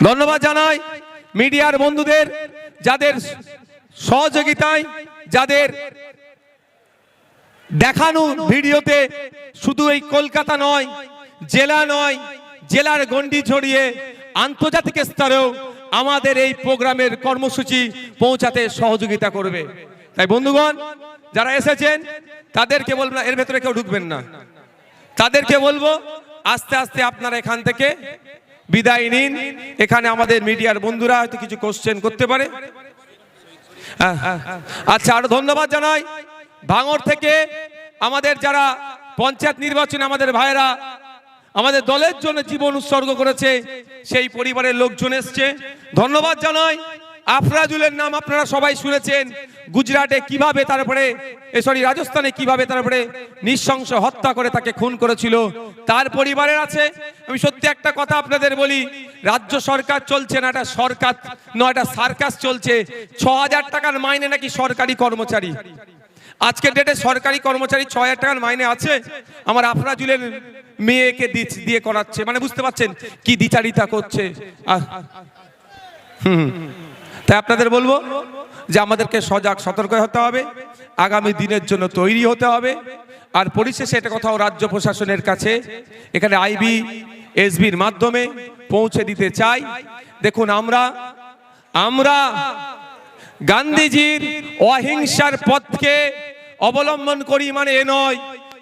ধন্যবাদ জানাই। মিডিয়ার বন্ধুদের যাদের সহযোগিতায়, যাদের দেখানো ভিডিওতে শুধু এই কলকাতা নয়, জেলা নয়, জেলার গণ্ডি ছড়িয়ে আন্তর্জাতিক স্তরেও আমাদের এই প্রোগ্রামের কর্মসূচি পৌঁছাতে সহযোগিতা করবে। তাই বন্ধুগণ যারা এসেছেন তাদেরকে বলবো না, এর ভেতরে কেউ ঢুকবেন না, তাদেরকে বলবো আস্তে আস্তে আপনারা এখান থেকে বিদায় নিন। এখানে আমাদের মিডিয়ার বন্ধুরা হয়তো কিছু কোশ্চেন করতে পারে। আচ্ছা, আরো ধন্যবাদ জানাই ভাঙড় থেকে আমাদের যারা পঞ্চায়েত নির্বাচনে আমাদের ভাইরা আমাদের দলের জন্য জীবন উৎসর্গ করেছে, সেই পরিবারের লোকজন এসছে ধন্যবাদ জানাই। আফরাজুলের নাম আপনারা সবাই শুনেছেন, গুজরাটে কিভাবে তারপরে রাজস্থানে কিভাবে তারপরে নৃশংস হত্যা করে তাকে খুন করেছিল, তার পরিবারের আছে। আমি সত্যি একটা কথা আপনাদের বলি, রাজ্য সরকার চলছে না, এটা সরকার নয়, এটা সার্কাস চলছে। ৬,০০০ টাকার মাইনে নাকি সরকারি কর্মচারী, আজকের ডেটে সরকারি কর্মচারী ৬,০০০ টাকার মাইনে আছে। আমার আফরাজুলের মেয়েকে দিয়ে করাচ্ছে, মানে বুঝতে পারছেন কি দ্বিচারিতা করছে। তাই আপনাদের বলবো যে আমাদেরকে সজাগ সতর্ক হতে হবে, আগামী দিনের জন্য তৈরি হতে হবে। আর পরিশেষে এটা কথাও রাজ্য প্রশাসনের কাছে এখানে আইবি এসবির মাধ্যমে পৌঁছে দিতে চাই। দেখুন আমরা গান্ধীজির অহিংসার পথকে অবলম্বন করি, মানে এ নয়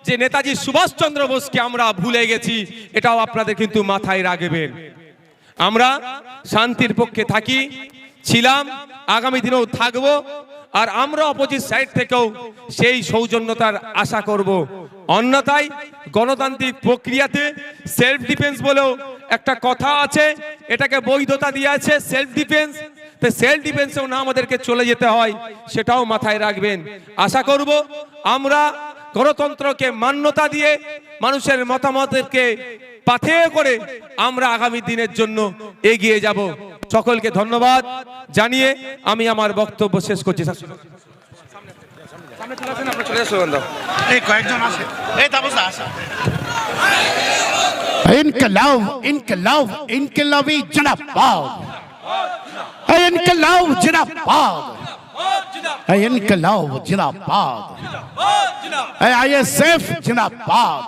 যে নেতাজি সুভাষচন্দ্র বোসকে আমরা ভুলে গেছি, এটাও আপনাদের কিন্তু মাথায় রাখবেন। আমরা শান্তির পক্ষে থাকি, ছিলাম, আগামী দিনেও থাকবো। আর আমরা অপোজিট সাইড থেকেও সেই সৌজন্যতার আশা করব। অন্যথায় গণতান্ত্রিক প্রক্রিয়াতে সেলফ ডিফেন্স বলেও একটা কথা আছে, এটাকে বৈধতা দিয়ে আছে সেলফ ডিফেন্স। তো সেলফ ডিফেন্সেও না আমাদেরকে চলে যেতে হয়, সেটাও মাথায় রাখবেন। আশা করব আমরা গণতন্ত্রকে মান্যতা দিয়ে মানুষের মতামতকে পাথেয় করে আমরা আগামী দিনের জন্য এগিয়ে যাব। সকলকে ধন্যবাদ জানিয়ে আমি আমার বক্তব্য শেষ করছি। इनकलाब इनकलाब इनकलाबी जिंदाबाद, इनकलाब जिंदाबाद, इनकलाब जिंदाबाद, आईएसएफ जिंदाबाद।